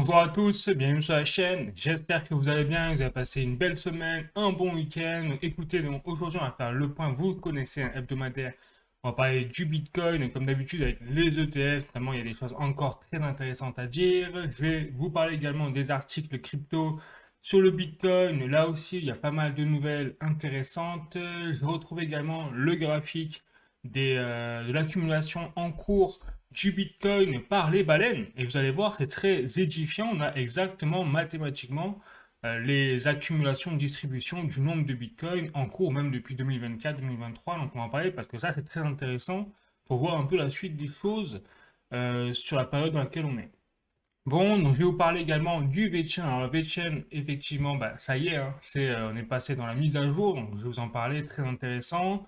Bonjour à tous, bienvenue sur la chaîne. J'espère que vous allez bien, vous avez passé une belle semaine, un bon week-end. Écoutez, donc aujourd'hui on va faire le point, vous le connaissez, un hebdomadaire. On va parler du Bitcoin, comme d'habitude avec les ETF, notamment il y a des choses encore très intéressantes à dire. Je vais vous parler également des articles crypto sur le Bitcoin. Là aussi, il y a pas mal de nouvelles intéressantes. Je retrouve également le graphique de l'accumulation en cours du Bitcoin par les baleines. Et vous allez voir, c'est très édifiant. On a exactement mathématiquement les accumulations de distribution du nombre de Bitcoin en cours, même depuis 2024-2023. Donc on va en parler parce que ça, c'est très intéressant pour voir un peu la suite des choses sur la période dans laquelle on est. Bon, donc je vais vous parler également du VeChain. Alors le VeChain, effectivement, bah, ça y est, hein, on est passé dans la mise à jour, donc je vais vous en parler, très intéressant.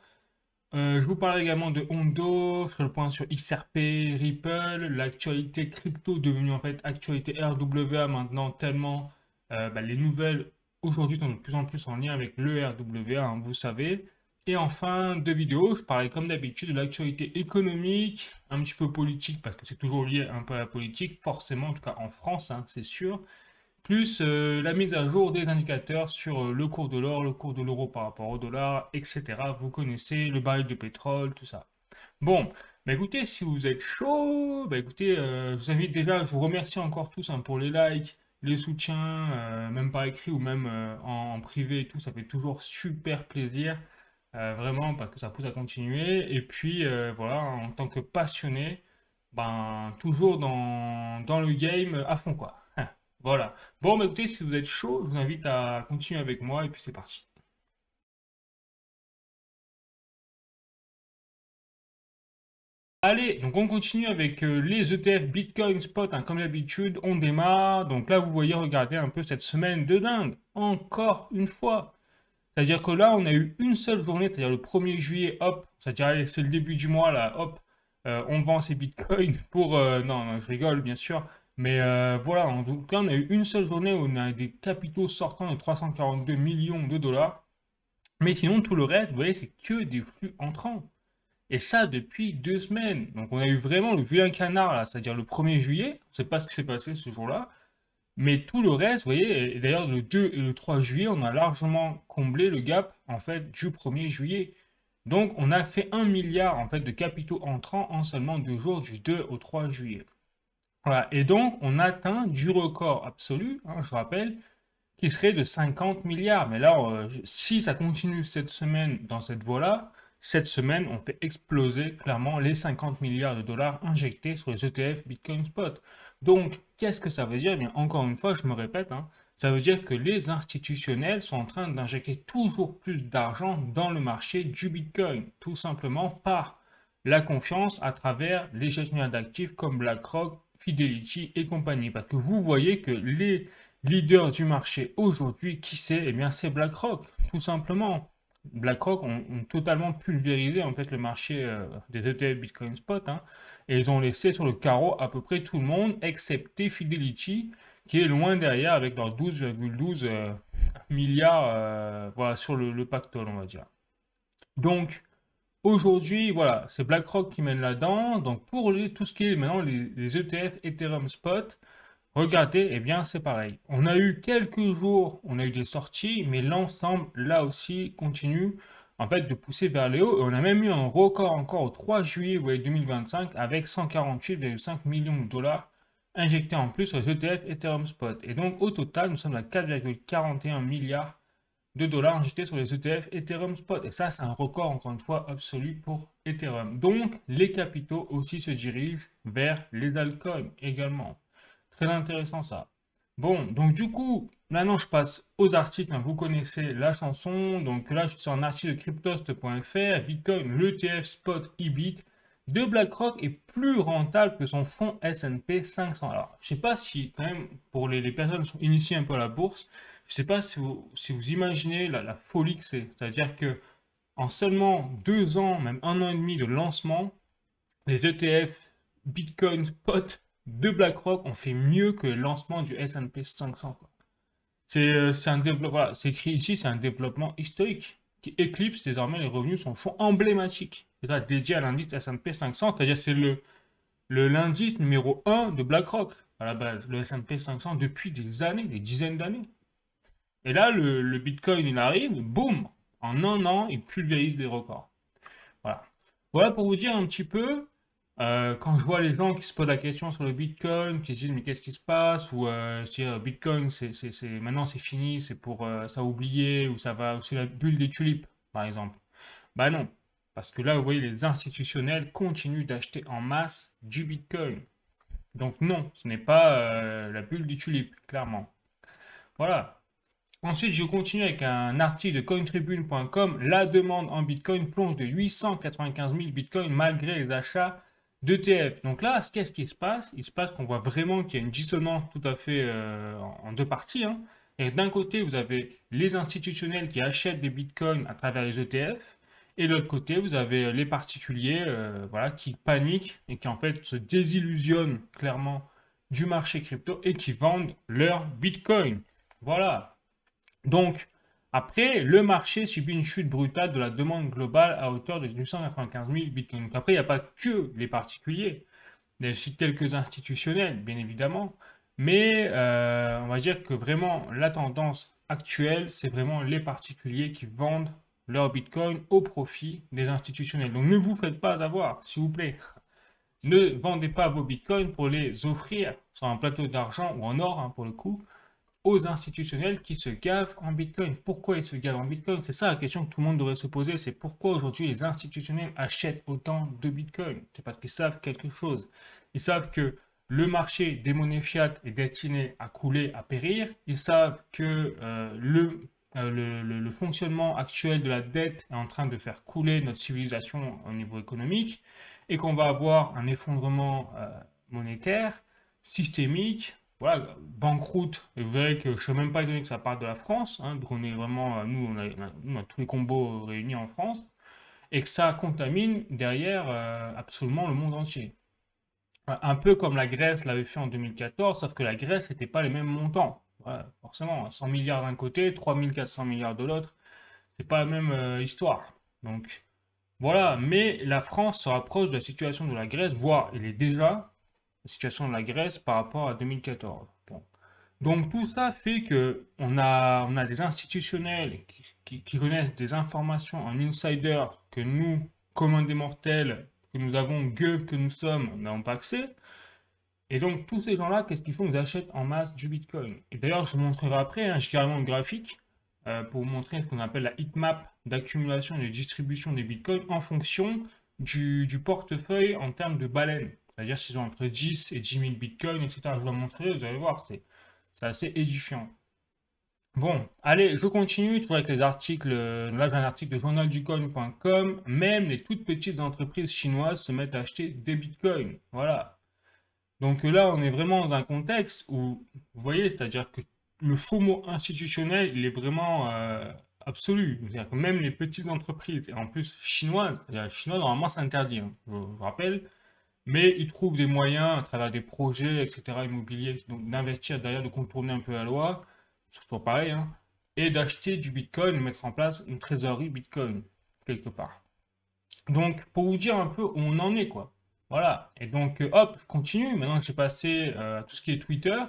Je vous parlerai également de Hondo, je ferai le point sur XRP, Ripple, l'actualité crypto devenue en fait actualité RWA maintenant tellement les nouvelles aujourd'hui sont de plus en plus en lien avec le RWA, hein, vous savez. Et enfin, deux vidéos, je parlerai comme d'habitude de l'actualité économique, un petit peu politique parce que c'est toujours lié un peu à la politique, forcément, en tout cas en France, hein, c'est sûr plus la mise à jour des indicateurs sur le cours de l'or, le cours de l'euro par rapport au dollar, etc. Vous connaissez le baril de pétrole, tout ça. Bon, bah écoutez, si vous êtes chaud, bah écoutez, je vous invite déjà, je vous remercie encore tous hein, pour les likes, les soutiens, même par écrit ou même en privé et tout, ça fait toujours super plaisir, vraiment, parce que ça pousse à continuer. Et puis, voilà, en tant que passionné, ben, toujours dans le game à fond, quoi. Voilà. Bon, bah écoutez, si vous êtes chaud, je vous invite à continuer avec moi et puis c'est parti. Allez, donc on continue avec les ETF Bitcoin Spot, hein, comme d'habitude, on démarre. Donc là, vous voyez, regardez un peu cette semaine de dingue, encore une fois. C'est-à-dire que là, on a eu une seule journée, c'est-à-dire le 1er juillet, hop, c'est-à-dire, allez, c'est le début du mois, là, hop, on vend ses bitcoins pour... non, non, je rigole, bien sûr. Mais voilà, en tout cas, on a eu une seule journée où on a des capitaux sortants de 342 millions de dollars. Mais sinon, tout le reste, vous voyez, c'est que des flux entrants. Et ça depuis 2 semaines. Donc on a eu vraiment le vilain canard, là, c'est-à-dire le 1er juillet. On ne sait pas ce qui s'est passé ce jour-là. Mais tout le reste, vous voyez, et d'ailleurs le 2 et le 3 juillet, on a largement comblé le gap en fait du 1er juillet. Donc on a fait 1 milliard en fait de capitaux entrants en seulement 2 jours du 2 au 3 juillet. Voilà, et donc on atteint du record absolu, hein, je rappelle, qui serait de 50 milliards. Mais là, si ça continue cette semaine dans cette voie-là, cette semaine, on fait exploser clairement les 50 milliards de dollars injectés sur les ETF Bitcoin Spot. Donc, qu'est-ce que ça veut dire? Eh bien, encore une fois, je me répète, hein, ça veut dire que les institutionnels sont en train d'injecter toujours plus d'argent dans le marché du Bitcoin, tout simplement par la confiance à travers les gestionnaires d'actifs comme BlackRock, Fidelity et compagnie. Parce que vous voyez que les leader du marché aujourd'hui, qui c'est? Eh bien, c'est BlackRock, tout simplement. BlackRock ont totalement pulvérisé en fait le marché des ETF Bitcoin Spot, hein, et ils ont laissé sur le carreau à peu près tout le monde, excepté Fidelity, qui est loin derrière avec leurs 12,12 milliards voilà, sur le pactole, on va dire. Donc, aujourd'hui, voilà, c'est BlackRock qui mène là-dedans. Donc, pour tout ce qui est maintenant les ETF Ethereum Spot, regardez, eh bien, c'est pareil. On a eu quelques jours, on a eu des sorties, mais l'ensemble, là aussi, continue en fait de pousser vers les hauts. Et on a même eu un record encore au 3 juillet vous voyez, 2025 avec 148,5 millions de dollars injectés en plus sur les ETF Ethereum Spot. Et donc, au total, nous sommes à 4,41 milliards de dollars injectés sur les ETF Ethereum Spot. Et ça, c'est un record, encore une fois, absolu pour Ethereum. Donc, les capitaux aussi se dirigent vers les altcoins également. Très intéressant ça. Bon, donc du coup, maintenant je passe aux articles, hein. Vous connaissez la chanson. Donc là, je suis sur un article de cryptost.fr. Bitcoin, l'ETF spot EBIT de BlackRock est plus rentable que son fonds S&P 500. Alors, je sais pas si, quand même, pour les personnes qui sont initiées un peu à la bourse, je sais pas si vous imaginez la folie que c'est. C'est-à-dire que en seulement 2 ans, même 1 an et demi de lancement, les ETF Bitcoin Spot de BlackRock ont fait mieux que le lancement du S&P 500, quoi. C'est un développement, voilà, c'est écrit ici, c'est un développement historique qui éclipse désormais les revenus de son fonds emblématique. C'est ça, dédié à l'indice S&P 500, c'est-à-dire c'est l'indice numéro 1 de BlackRock. à la base, le S&P 500 depuis des années, des dizaines d'années. Et là, le Bitcoin, il arrive, boum, en un an, il pulvérise les records. Voilà. Voilà pour vous dire un petit peu, quand je vois les gens qui se posent la question sur le Bitcoin, qui se disent mais qu'est-ce qui se passe, ou Bitcoin, maintenant c'est fini, c'est pour ça a oublié, ou ça va, ou c'est la bulle des tulipes, par exemple. Bah non, parce que là, vous voyez, les institutionnels continuent d'acheter en masse du Bitcoin. Donc non, ce n'est pas la bulle du tulipe, clairement. Voilà. Ensuite, je continue avec un article de cointribune.com. La demande en Bitcoin plonge de 895 000 Bitcoins malgré les achats d'ETF. Donc là, qu'est-ce qui se passe? Il se passe qu'on voit vraiment qu'il y a une dissonance tout à fait en deux parties, hein. Et d'un côté, vous avez les institutionnels qui achètent des Bitcoins à travers les ETF. Et de l'autre côté, vous avez les particuliers voilà, qui paniquent et qui en fait se désillusionnent clairement du marché crypto et qui vendent leurs Bitcoin. Voilà. Donc, après, le marché subit une chute brutale de la demande globale à hauteur de 895 000 bitcoins. Donc après, il n'y a pas que les particuliers. Il y a aussi quelques institutionnels, bien évidemment. Mais on va dire que vraiment, la tendance actuelle, c'est vraiment les particuliers qui vendent leur bitcoin au profit des institutionnels. Donc ne vous faites pas avoir, s'il vous plaît. Ne vendez pas vos bitcoins pour les offrir sur un plateau d'argent ou en or, hein, pour le coup, aux institutionnels qui se gavent en Bitcoin. Pourquoi ils se gavent en Bitcoin? C'est ça la question que tout le monde devrait se poser. C'est pourquoi aujourd'hui les institutionnels achètent autant de Bitcoin? C'est parce qu'ils savent quelque chose. Ils savent que le marché des monnaies fiat est destiné à couler, à périr. Ils savent que le fonctionnement actuel de la dette est en train de faire couler notre civilisation au niveau économique et qu'on va avoir un effondrement monétaire systémique, voilà, banqueroute. Et vous verrez que je ne suis même pas étonné que ça parte de la France, hein, donc on est vraiment, nous on a tous les combos réunis en France, et que ça contamine derrière absolument le monde entier. Un peu comme la Grèce l'avait fait en 2014, sauf que la Grèce n'était pas les mêmes montants. Voilà, forcément, 100 milliards d'un côté, 3400 milliards de l'autre, c'est pas la même histoire. Donc voilà, mais la France se rapproche de la situation de la Grèce, voire il est déjà la situation de la Grèce par rapport à 2014. Bon. Donc tout ça fait que on a des institutionnels qui connaissent des informations en insider que nous, communs des mortels, que nous avons gueux que nous sommes, n'avons pas accès. Et donc tous ces gens-là, qu'est-ce qu'ils font? Ils achètent en masse du Bitcoin. Et d'ailleurs, je vous montrerai après, hein, j'ai carrément le graphique pour vous montrer ce qu'on appelle la heatmap d'accumulation et de distribution des Bitcoins en fonction du portefeuille en termes de baleines. C'est-à-dire s'ils ont entre 10 et 10 000 bitcoins, etc. Je vous la montrerai, vous allez voir, c'est assez édifiant. Bon, allez, je continue toujours avec les articles. Là, j'ai un article de journalducoin.com. Même les toutes petites entreprises chinoises se mettent à acheter des bitcoins. Voilà. Donc là, on est vraiment dans un contexte où, vous voyez, c'est-à-dire que le FOMO institutionnel, il est vraiment absolu. C'est-à-dire que même les petites entreprises, et en plus chinoises, normalement, c'est interdit, hein, je vous rappelle, mais ils trouvent des moyens à travers des projets, etc., immobiliers, donc d'investir derrière, de contourner un peu la loi, c'est toujours pareil, hein, et d'acheter du Bitcoin, de mettre en place une trésorerie Bitcoin, quelque part. Donc, pour vous dire un peu où on en est, quoi. Voilà. Et donc, hop, je continue. Maintenant, j'ai passé à tout ce qui est Twitter.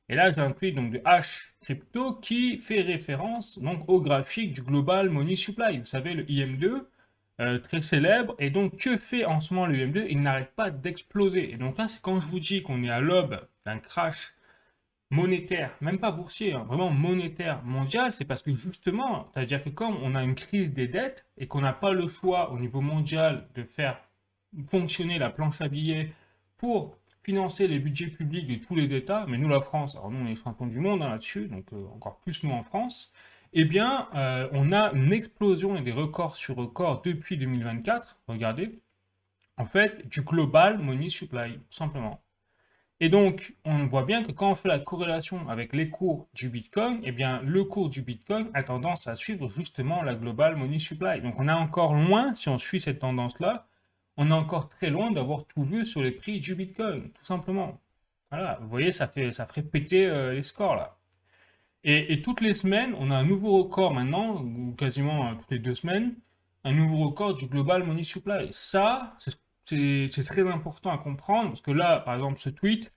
Et là, j'ai un tweet donc, de H Crypto qui fait référence donc, au graphique du Global Money Supply. Vous savez, le IM2, très célèbre. Et donc, que fait en ce moment le IM2? Il n'arrête pas d'exploser. Et donc là, c'est quand je vous dis qu'on est à l'aube d'un crash monétaire, même pas boursier, hein, vraiment monétaire mondial, c'est parce que justement, c'est-à-dire que comme on a une crise des dettes et qu'on n'a pas le choix au niveau mondial de faire fonctionner la planche à billets pour financer les budgets publics de tous les États, mais nous la France, alors nous on est champions du monde hein, là-dessus, donc encore plus nous en France, eh bien on a une explosion et des records sur records depuis 2024, regardez, en fait du global money supply, tout simplement. Et donc, on voit bien que quand on fait la corrélation avec les cours du Bitcoin, eh bien, le cours du Bitcoin a tendance à suivre justement la Global Money Supply. Donc, on est encore loin, si on suit cette tendance-là, on est encore très loin d'avoir tout vu sur les prix du Bitcoin, tout simplement. Voilà, vous voyez, ça ferait péter les scores, là. Et toutes les semaines, on a un nouveau record maintenant, ou quasiment toutes les 2 semaines, un nouveau record du Global Money Supply. Ça, c'est très important à comprendre, parce que là, par exemple, ce tweet,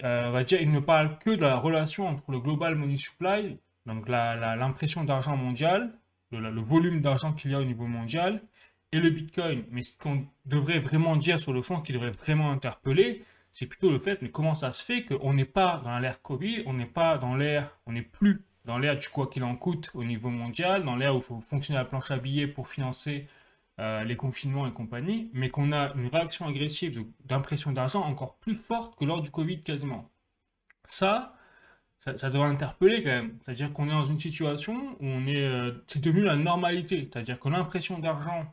On va dire, il ne parle que de la relation entre le global money supply, donc l'impression d'argent mondial, le volume d'argent qu'il y a au niveau mondial, et le Bitcoin. Mais ce qu'on devrait vraiment dire sur le fond, qui devrait vraiment interpeller, c'est plutôt le fait, mais comment ça se fait qu'on n'est pas dans l'ère Covid, on n'est pas dans l'ère, on n'est plus dans l'ère du quoi qu'il en coûte au niveau mondial, dans l'ère où il faut fonctionner à la planche à billets pour financer les confinements et compagnie, mais qu'on a une réaction agressive d'impression d'argent encore plus forte que lors du Covid quasiment. Ça, ça devrait interpeller quand même. C'est-à-dire qu'on est dans une situation où c'est devenu la normalité. C'est-à-dire que l'impression d'argent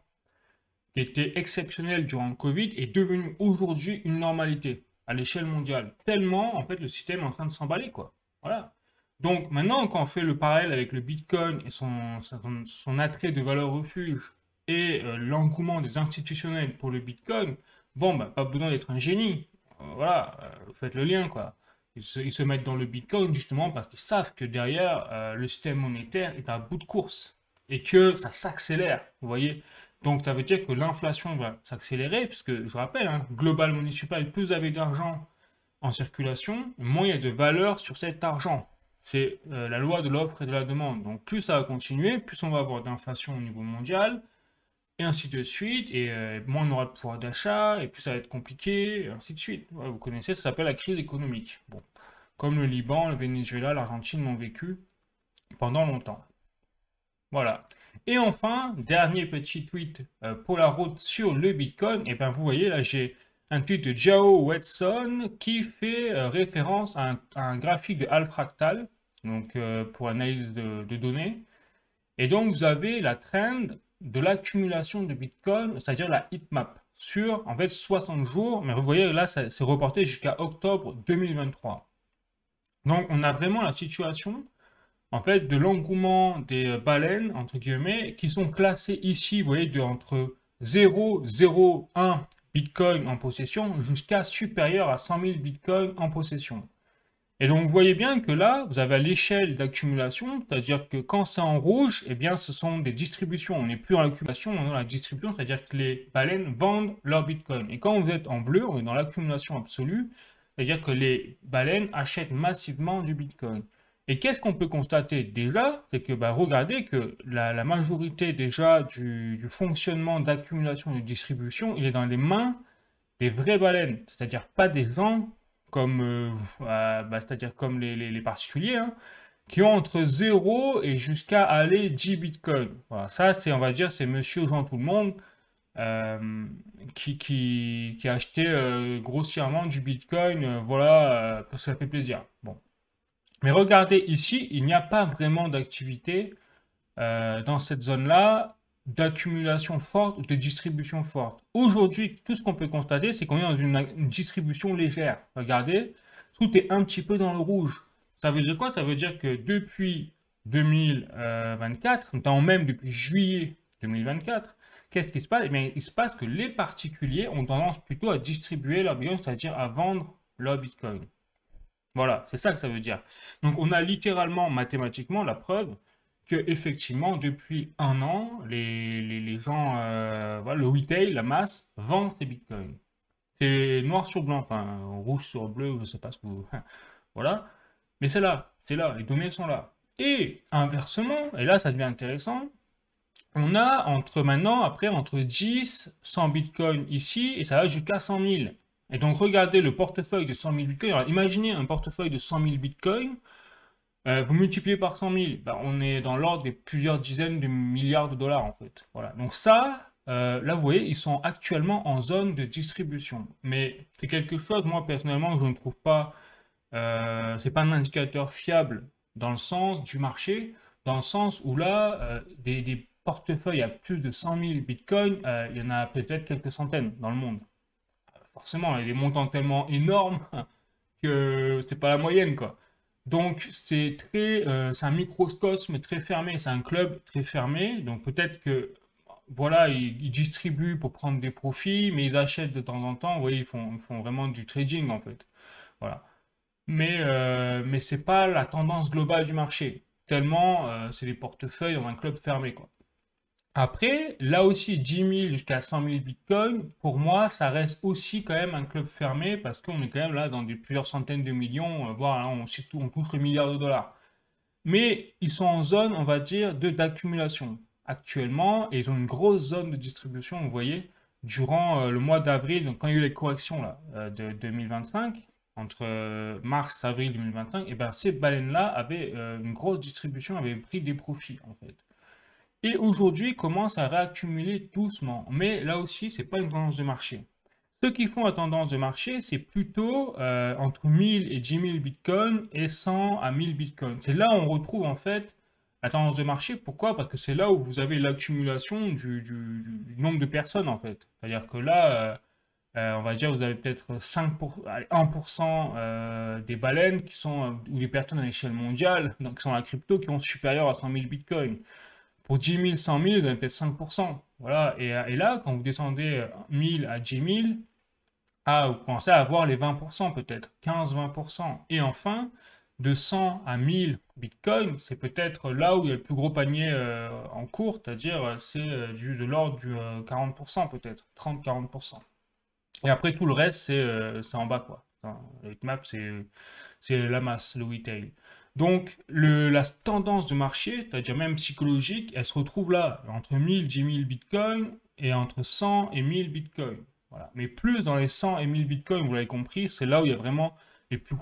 qui était exceptionnelle durant le Covid est devenue aujourd'hui une normalité à l'échelle mondiale. Tellement, en fait, le système est en train de s'emballer, quoi. Voilà. Donc maintenant, quand on fait le parallèle avec le Bitcoin et son attrait de valeur refuge et l'engouement des institutionnels pour le Bitcoin, bon, bah, pas besoin d'être un génie. Voilà, vous faites le lien, quoi. Ils se mettent dans le Bitcoin justement parce qu'ils savent que derrière, le système monétaire est à bout de course et que ça s'accélère, vous voyez. Donc ça veut dire que l'inflation va s'accélérer, puisque je rappelle, hein, global money supply, plus vous avez d'argent en circulation, moins il y a de valeur sur cet argent. C'est la loi de l'offre et de la demande. Donc plus ça va continuer, plus on va avoir d'inflation au niveau mondial, et ainsi de suite, et moins on aura de pouvoir d'achat, et plus ça va être compliqué, et ainsi de suite. Ouais, vous connaissez, ça s'appelle la crise économique. Bon, comme le Liban, le Venezuela, l'Argentine l'ont vécu pendant longtemps. Voilà. Et enfin, dernier petit tweet pour la route sur le Bitcoin. Et bien vous voyez là, j'ai un tweet de Jao Wetson qui fait référence à un graphique de Alfractal, donc pour analyse de données. Et donc vous avez la trend de l'accumulation de Bitcoin, c'est-à-dire la heatmap, sur en fait 60 jours. Mais vous voyez là, c'est reporté jusqu'à octobre 2023. Donc on a vraiment la situation en fait, de l'engouement des baleines, entre guillemets, qui sont classées ici, vous voyez, entre 0,01 Bitcoin en possession jusqu'à supérieur à 100 000 Bitcoin en possession. Et donc, vous voyez bien que là, vous avez l'échelle d'accumulation, c'est-à-dire que quand c'est en rouge, eh bien, ce sont des distributions. On n'est plus dans l'accumulation, on est dans la distribution, c'est-à-dire que les baleines vendent leur Bitcoin. Et quand vous êtes en bleu, on est dans l'accumulation absolue, c'est-à-dire que les baleines achètent massivement du Bitcoin. Et qu'est-ce qu'on peut constater déjà? C'est que bah, regardez que la majorité déjà du fonctionnement d'accumulation et de distribution, il est dans les mains des vraies baleines, c'est-à-dire pas des gens comme, c'est-à-dire comme les particuliers, hein, qui ont entre 0 et jusqu'à aller 10 bitcoins. Voilà, ça c'est, on va dire, c'est monsieur Jean tout le monde qui a acheté grossièrement du bitcoin, voilà, parce que ça fait plaisir. Bon. Mais regardez ici, il n'y a pas vraiment d'activité dans cette zone-là d'accumulation forte ou de distribution forte. Aujourd'hui, tout ce qu'on peut constater, c'est qu'on est dans une distribution légère. Regardez, tout est un petit peu dans le rouge. Ça veut dire quoi? Ça veut dire que depuis 2024, notamment même depuis juillet 2024, qu'est-ce qui se passe? Eh bien, il se passe que les particuliers ont tendance plutôt à distribuer leur Bitcoin, c'est-à-dire à vendre leur Bitcoin. Voilà, c'est ça que ça veut dire. Donc on a littéralement, mathématiquement, la preuve que effectivement, depuis un an, les gens, voilà, le retail, la masse, vend ses bitcoins. C'est noir sur blanc, enfin rouge sur bleu, je ne sais pas ce que vous... Voilà. Mais c'est là, les données sont là. Et inversement, et là ça devient intéressant, on a entre 10, 100 bitcoins ici, et ça va jusqu'à 100 000. Et donc regardez le portefeuille de 100 000 bitcoins. Alors imaginez un portefeuille de 100 000 bitcoins, vous multipliez par 100 000, bah, on est dans l'ordre des plusieurs dizaines de milliards de dollars en fait. Voilà. Donc ça, là vous voyez, ils sont actuellement en zone de distribution. Mais c'est quelque chose, moi personnellement, que je ne trouve pas, c'est pas un indicateur fiable dans le sens du marché, dans le sens où là, des portefeuilles à plus de 100 000 bitcoins, il y en a peut-être quelques centaines dans le monde. Forcément, il y a des montants tellement énormes que c'est pas la moyenne, quoi. Donc c'est un microcosme très fermé, c'est un club très fermé. Donc peut-être que voilà, ils distribuent pour prendre des profits, mais ils achètent de temps en temps. Vous voyez, ils font vraiment du trading en fait. Voilà. Mais c'est pas la tendance globale du marché. Tellement c'est des portefeuilles dans un club fermé, quoi. Après, là aussi, 10 000 jusqu'à 100 000 bitcoins, pour moi, ça reste aussi quand même un club fermé parce qu'on est quand même là dans plusieurs centaines de millions, voire là, on touche le milliard de dollars. Mais ils sont en zone, on va dire, d'accumulation actuellement et ils ont une grosse zone de distribution, vous voyez, durant le mois d'avril, donc quand il y a eu les corrections là, de 2025, entre mars et avril 2025, et ben ces baleines-là avaient une grosse distribution, avaient pris des profits en fait. Et aujourd'hui, ils commencent à réaccumuler doucement. Mais là aussi, c'est pas une tendance de marché. Ceux qui font la tendance de marché, c'est plutôt entre 1000 et 10 000 bitcoins et 100 à 1000 bitcoins. C'est là où on retrouve en fait la tendance de marché. Pourquoi? Parce que c'est là où vous avez l'accumulation du nombre de personnes en fait. C'est-à-dire que là, on va dire, vous avez peut-être 1% des baleines qui sont, ou des personnes à l'échelle mondiale, donc qui sont à la crypto, qui ont supérieur à 100 000 bitcoins. Pour 10 000, 100 000, vous avez peut-être 5%. Voilà. Et là, quand vous descendez 1000 à 10 000, vous commencez à avoir les 20% peut-être, 15-20%. Et enfin, de 100 à 1000 bitcoins, c'est peut-être là où il y a le plus gros panier en cours, c'est-à-dire c'est de l'ordre du 40% peut-être, 30-40%. Et après, tout le reste, c'est en bas, quoi. Enfin, le hitmap, c'est la masse, le retail. Donc, la tendance de marché, c'est-à-dire même psychologique, elle se retrouve là, entre 1000, 10 000 bitcoins et entre 100 et 1000 bitcoins. Voilà. Mais plus dans les 100 et 1000 bitcoins, vous l'avez compris, c'est là où il y a vraiment le plus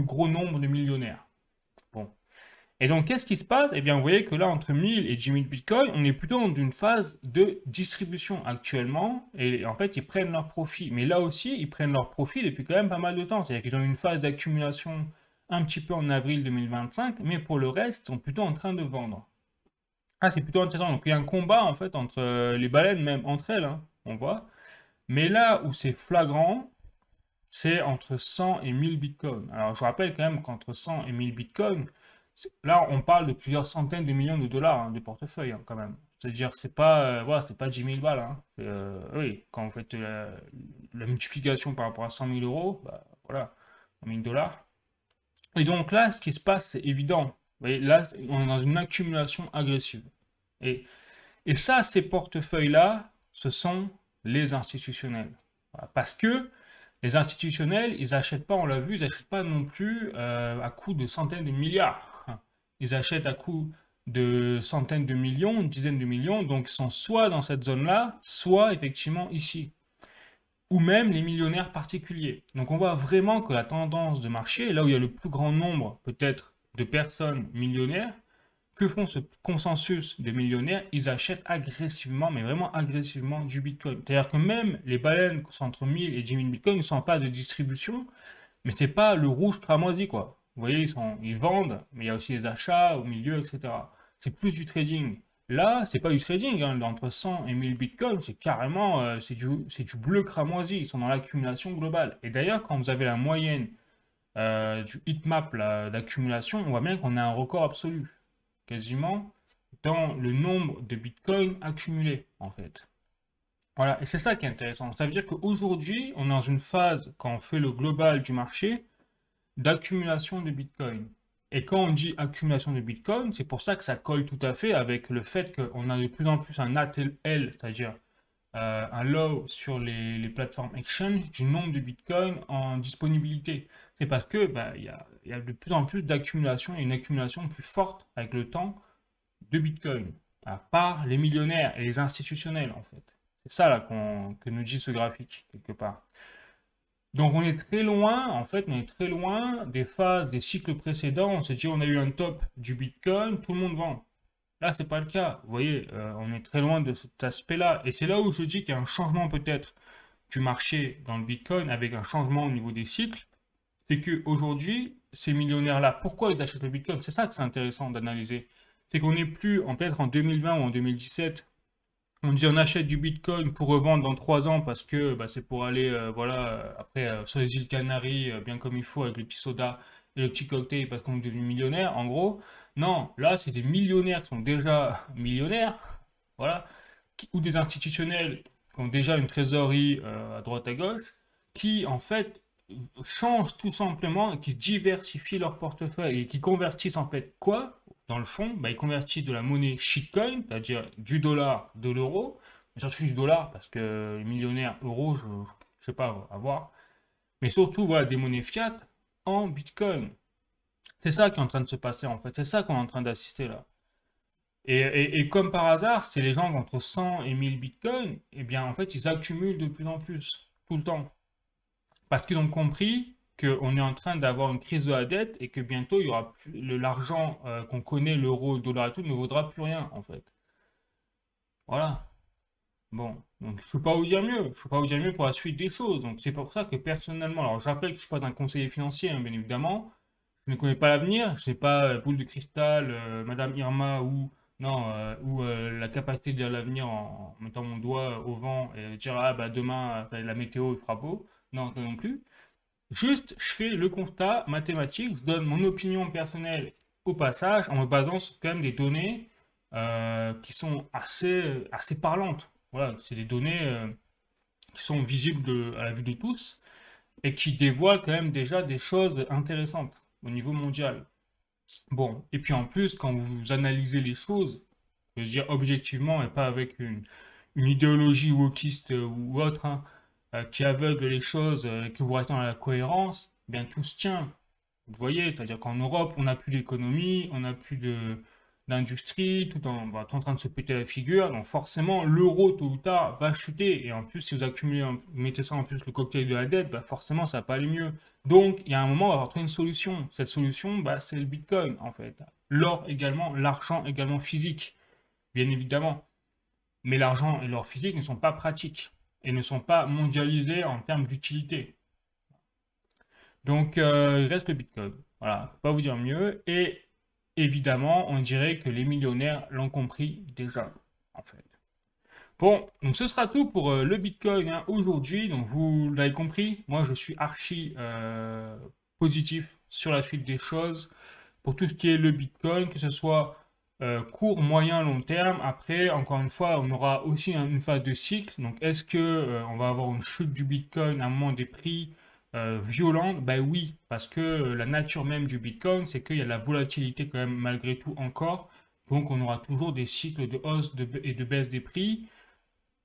gros nombre de millionnaires. Bon. Et donc, qu'est-ce qui se passe? Eh bien, vous voyez que là, entre 1000 et 10 000 bitcoins, on est plutôt dans une phase de distribution actuellement. Et en fait, ils prennent leur profit. Mais là aussi, ils prennent leur profit depuis quand même pas mal de temps. C'est-à-dire qu'ils ont une phase d'accumulation un petit peu en avril 2025. Mais pour le reste, ils sont plutôt en train de vendre. Ah, c'est plutôt intéressant. Donc, il y a un combat, en fait, entre les baleines, même entre elles, hein, on voit. Mais là où c'est flagrant, c'est entre 100 et 1000 bitcoins. Alors, je rappelle quand même qu'entre 100 et 1000 bitcoins, là, on parle de plusieurs centaines de millions de dollars hein, de portefeuille, hein, quand même. C'est-à-dire, c'est pas, voilà, c'est pas 10 000 balles. Hein. Oui, quand vous faites la multiplication par rapport à 100 000 euros, bah, voilà, 1 000 dollars. Et donc là, ce qui se passe, c'est évident. Vous voyez, là, on est dans une accumulation agressive. Et, et ça, ces portefeuilles-là, ce sont les institutionnels. Voilà. Parce que les institutionnels, ils n'achètent pas, on l'a vu, ils n'achètent pas non plus à coût de centaines de milliards. Ils achètent à coût de centaines de millions, une dizaine de millions, donc ils sont soit dans cette zone-là, soit effectivement ici. Ou même les millionnaires particuliers. Donc on voit vraiment que la tendance de marché, là où il y a le plus grand nombre peut-être de personnes millionnaires, que font ce consensus de millionnaires? Ils achètent agressivement, mais vraiment agressivement du Bitcoin. C'est-à-dire que même les baleines qui sont entre 1000 et 10 000 Bitcoins ne sont en phase de distribution, mais c'est pas le rouge cramoisi, quoi. Vous voyez, ils vendent, mais il y a aussi des achats au milieu, etc. C'est plus du trading. Là, c'est pas du trading, hein. Entre 100 et 1000 bitcoins, c'est carrément, c'est du bleu cramoisi. Ils sont dans l'accumulation globale. Et d'ailleurs, quand vous avez la moyenne du heatmap d'accumulation, on voit bien qu'on a un record absolu quasiment dans le nombre de bitcoins accumulés, en fait. Voilà, et c'est ça qui est intéressant. Ça veut dire qu'aujourd'hui, on est dans une phase, quand on fait le global du marché, d'accumulation de bitcoins. Et quand on dit accumulation de bitcoins, c'est pour ça que ça colle tout à fait avec le fait qu'on a de plus en plus un ATL, c'est-à-dire un low sur les plateformes exchange du nombre de bitcoins en disponibilité. C'est parce que bah, y a de plus en plus d'accumulation et une accumulation plus forte avec le temps de bitcoin, à part les millionnaires et les institutionnels en fait. C'est ça là que nous dit ce graphique quelque part. Donc on est très loin, en fait, on est très loin des phases, des cycles précédents. On s'est dit on a eu un top du bitcoin, tout le monde vend. Là, c'est pas le cas. Vous voyez, on est très loin de cet aspect-là. Et c'est là où je dis qu'il y a un changement peut-être du marché dans le Bitcoin avec un changement au niveau des cycles. C'est qu'aujourd'hui, ces millionnaires-là, pourquoi ils achètent le Bitcoin? C'est ça que c'est intéressant d'analyser. C'est qu'on n'est plus, peut-être en 2020 ou en 2017, on dit on achète du Bitcoin pour revendre dans 3 ans parce que bah, c'est pour aller voilà, après sur les îles Canaries, bien comme il faut, avec le petit soda et le petit cocktail parce qu'on est devenu millionnaire, en gros. Non, là, c'est des millionnaires qui sont déjà millionnaires, voilà, ou des institutionnels qui ont déjà une trésorerie à droite à gauche, qui en fait changent tout simplement, et qui diversifient leur portefeuille et qui convertissent en fait quoi? dans le fond, bah, ils convertissent de la monnaie shitcoin, c'est-à-dire du dollar, de l'euro, mais surtout du dollar, parce que les millionnaires euros, je ne sais pas, à voir, mais surtout, voilà, des monnaies fiat en bitcoin. C'est ça qui est en train de se passer, en fait. C'est ça qu'on est en train d'assister là. Et comme par hasard, c'est les gens entre 100 et 1000 bitcoins, eh bien, en fait, ils accumulent de plus en plus, tout le temps. Parce qu'ils ont compris qu'on est en train d'avoir une crise de la dette et que bientôt, il y aura plus, l'argent qu'on connaît, l'euro, le dollar et tout, ne vaudra plus rien, en fait. Voilà. Bon, donc je ne peux pas vous dire mieux. Je ne peux pas vous dire mieux pour la suite des choses. Donc c'est pour ça que personnellement, alors je rappelle que je ne suis pas un conseiller financier, hein, bien évidemment. Je ne connais pas l'avenir. Je n'ai pas boule de cristal, Madame Irma ou non ou la capacité de lire l'avenir en mettant mon doigt au vent et dire ah bah demain la météo il fera beau. Non, ça non plus. Juste, je fais le constat mathématique, je donne mon opinion personnelle au passage en me basant sur quand même des données qui sont assez parlantes. Voilà, c'est des données qui sont visibles à la vue de tous et qui dévoilent quand même déjà des choses intéressantes au niveau mondial. Bon, et puis en plus, quand vous analysez les choses, je veux dire objectivement et pas avec une idéologie wokiste ou autre, hein, qui aveugle les choses, que vous restez dans la cohérence, eh bien tout se tient. Vous voyez, c'est-à-dire qu'en Europe, on n'a plus d'économie, on n'a plus d'industrie, tout en train de se péter la figure. Donc forcément, l'euro, tôt ou tard, va chuter. Et en plus, si vous accumulez, vous mettez ça en plus le cocktail de la dette, bah forcément, ça va pas aller mieux. Donc, il y a un moment, on va avoir trouvé une solution. Cette solution, bah, c'est le Bitcoin, en fait. L'or également, l'argent également physique, bien évidemment. Mais l'argent et l'or physique ne sont pas pratiques et ne sont pas mondialisés en termes d'utilité. Donc, il reste le Bitcoin. Voilà, je peux pas vous dire mieux. Et évidemment, on dirait que les millionnaires l'ont compris déjà, en fait. Bon, donc ce sera tout pour le Bitcoin hein, aujourd'hui. Donc, vous l'avez compris, moi je suis archi positif sur la suite des choses pour tout ce qui est le Bitcoin, que ce soit court, moyen, long terme. Après, encore une fois, on aura aussi une phase de cycle. Donc, est-ce que on va avoir une chute du Bitcoin à un moment des prix violente? Ben oui, parce que la nature même du Bitcoin, c'est qu'il y a de la volatilité quand même malgré tout encore. Donc, on aura toujours des cycles de hausse et de baisse des prix,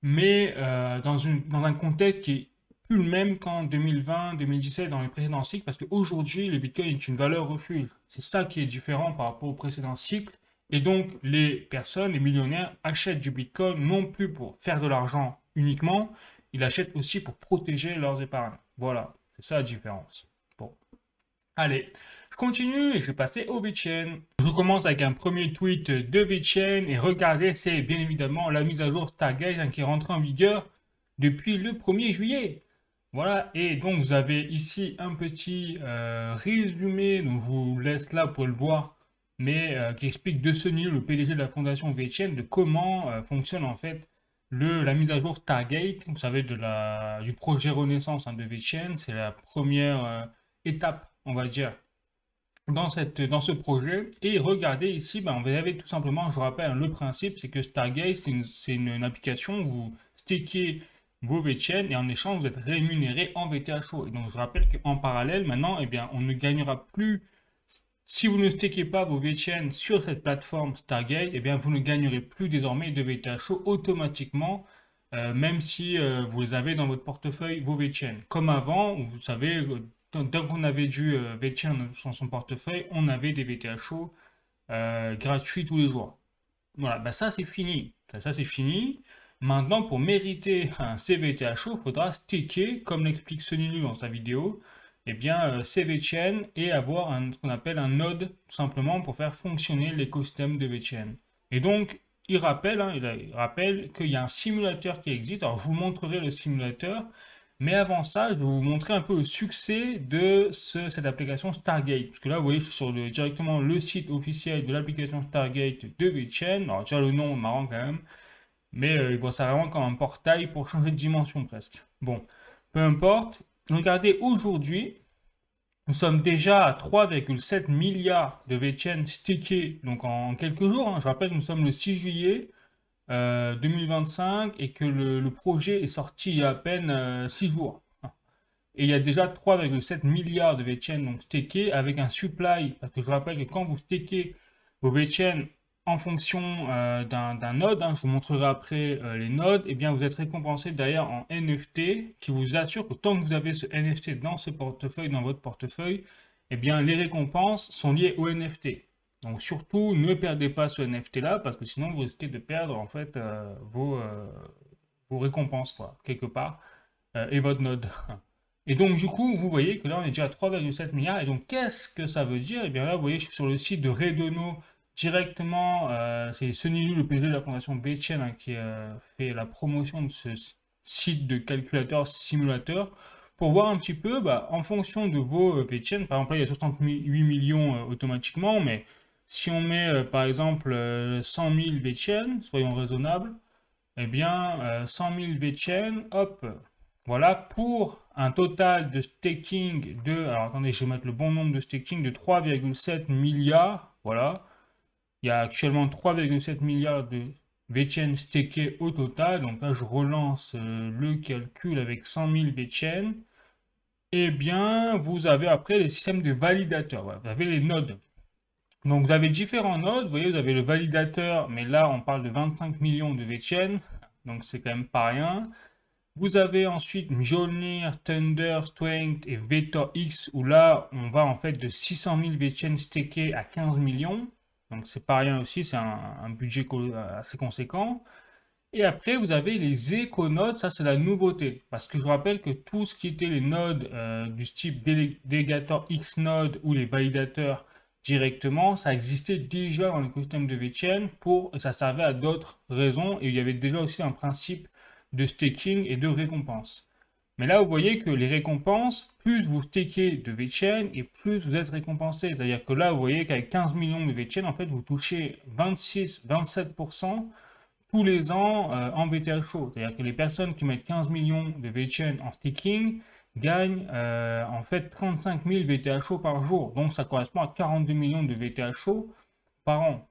mais dans un contexte qui est plus le même qu'en 2020, 2017, dans les précédents cycles, parce qu'aujourd'hui, le Bitcoin est une valeur refuge. C'est ça qui est différent par rapport aux précédents cycles. Et donc, les personnes, les millionnaires, achètent du Bitcoin non plus pour faire de l'argent uniquement, ils achètent aussi pour protéger leurs épargnes. Voilà, c'est ça la différence. Bon, allez, je continue et je vais passer au VeChain. Je commence avec un premier tweet de VeChain et regardez, c'est bien évidemment la mise à jour Stargate hein, qui est rentrée en vigueur depuis le 1er juillet. Voilà, et donc vous avez ici un petit résumé, donc je vous laisse là pour le voir, mais qui explique de Sonny, le PDG de la fondation VeChain, de comment fonctionne en fait la mise à jour Stargate. Vous savez, du projet Renaissance hein, de VeChain, c'est la première étape, on va dire, dans ce projet. Et regardez ici, ben, vous avez tout simplement, je vous rappelle, le principe, c'est que Stargate, c'est une application où vous stakez vos VeChain et en échange, vous êtes rémunéré en VTHO. Et donc, je rappelle qu'en parallèle, maintenant, eh bien, on ne gagnera plus, si vous ne stakez pas vos VeChain sur cette plateforme Stargate, eh bien, vous ne gagnerez plus désormais de VTHO automatiquement, même si vous les avez dans votre portefeuille, vos VeChain. Comme avant, vous savez, dès qu'on avait du VeChain sur son portefeuille, on avait des VTHO gratuits tous les jours. Voilà, bah ça c'est fini. Ça c'est fini. Maintenant, pour mériter un CVTHO, il faudra staker, comme l'explique Sonny dans sa vidéo, eh bien, ces VeChain et avoir ce qu'on appelle un node, tout simplement, pour faire fonctionner l'écosystème de VeChain. Et donc, il rappelle qu'il y a un simulateur qui existe. Alors, je vous montrerai le simulateur. Mais avant ça, je vais vous montrer un peu le succès de cette application Stargate. Parce que là, vous voyez, je suis sur directement le site officiel de l'application Stargate de VeChain. Alors, déjà, le nom est marrant quand même. Mais il voit ça vraiment comme un portail pour changer de dimension presque. Bon, peu importe. Regardez, aujourd'hui, nous sommes déjà à 3,7 milliards de VeChain stakés, donc en quelques jours. Hein. Je rappelle, nous sommes le 6 juillet 2025 et que le projet est sorti il y a à peine 6 jours. Et il y a déjà 3,7 milliards de VeChain donc stakés avec un supply, parce que je rappelle que quand vous stakez vos VeChain en fonction d'un node, hein, je vous montrerai après les nodes, et bien vous êtes récompensé derrière en NFT qui vous assure que tant que vous avez ce NFT dans ce portefeuille, dans votre portefeuille, et bien les récompenses sont liées au NFT. Donc surtout, ne perdez pas ce NFT là parce que sinon vous risquez de perdre en fait vos récompenses quoi, quelque part, et votre node. Et donc du coup, vous voyez que là on est déjà à 3,7 milliards. Et donc qu'est-ce que ça veut dire? Et bien là, vous voyez, je suis sur le site de Redono directement. C'est Sonny Lu, le PG de la fondation VeChain, hein, qui fait la promotion de ce site de calculateur simulateur pour voir un petit peu, bah, en fonction de vos VeChain. Par exemple, là il y a 68 millions automatiquement, mais si on met par exemple 100 000 VeChain, soyons raisonnables, eh bien 100 000 VeChain, hop, voilà, pour un total de staking de, alors attendez, je vais mettre le bon nombre de staking, de 3,7 milliards, voilà. Il y a actuellement 3,7 milliards de VeChain stakés au total, donc là je relance le calcul avec 100 000 VeChain. Eh bien, vous avez après les systèmes de validateurs, voilà, vous avez les nodes. Donc vous avez différents nodes, vous voyez, vous avez le validateur, mais là on parle de 25 millions de VeChain, donc c'est quand même pas rien. Vous avez ensuite Mjolnir, Thunder, Strength et Vector X, où là on va en fait de 600 000 VeChain stakés à 15 millions, donc c'est pas rien aussi, c'est un budget assez conséquent. Et après, vous avez les éco-nodes, ça c'est la nouveauté. Parce que je rappelle que tout ce qui était les nodes du type Delegator X-Node ou les validateurs directement, ça existait déjà dans l'écosystème de VeChain et ça servait à d'autres raisons. Et il y avait déjà aussi un principe de staking et de récompense. Mais là, vous voyez que les récompenses, plus vous stakez de VeChain et plus vous êtes récompensé. C'est-à-dire que là, vous voyez qu'avec 15 millions de VeChain, en fait, vous touchez 26-27% tous les ans en VTH chaud. C'est-à-dire que les personnes qui mettent 15 millions de VeChain en staking gagnent en fait 35 000 VTH chaud par jour. Donc ça correspond à 42 millions de VTH chaud par an.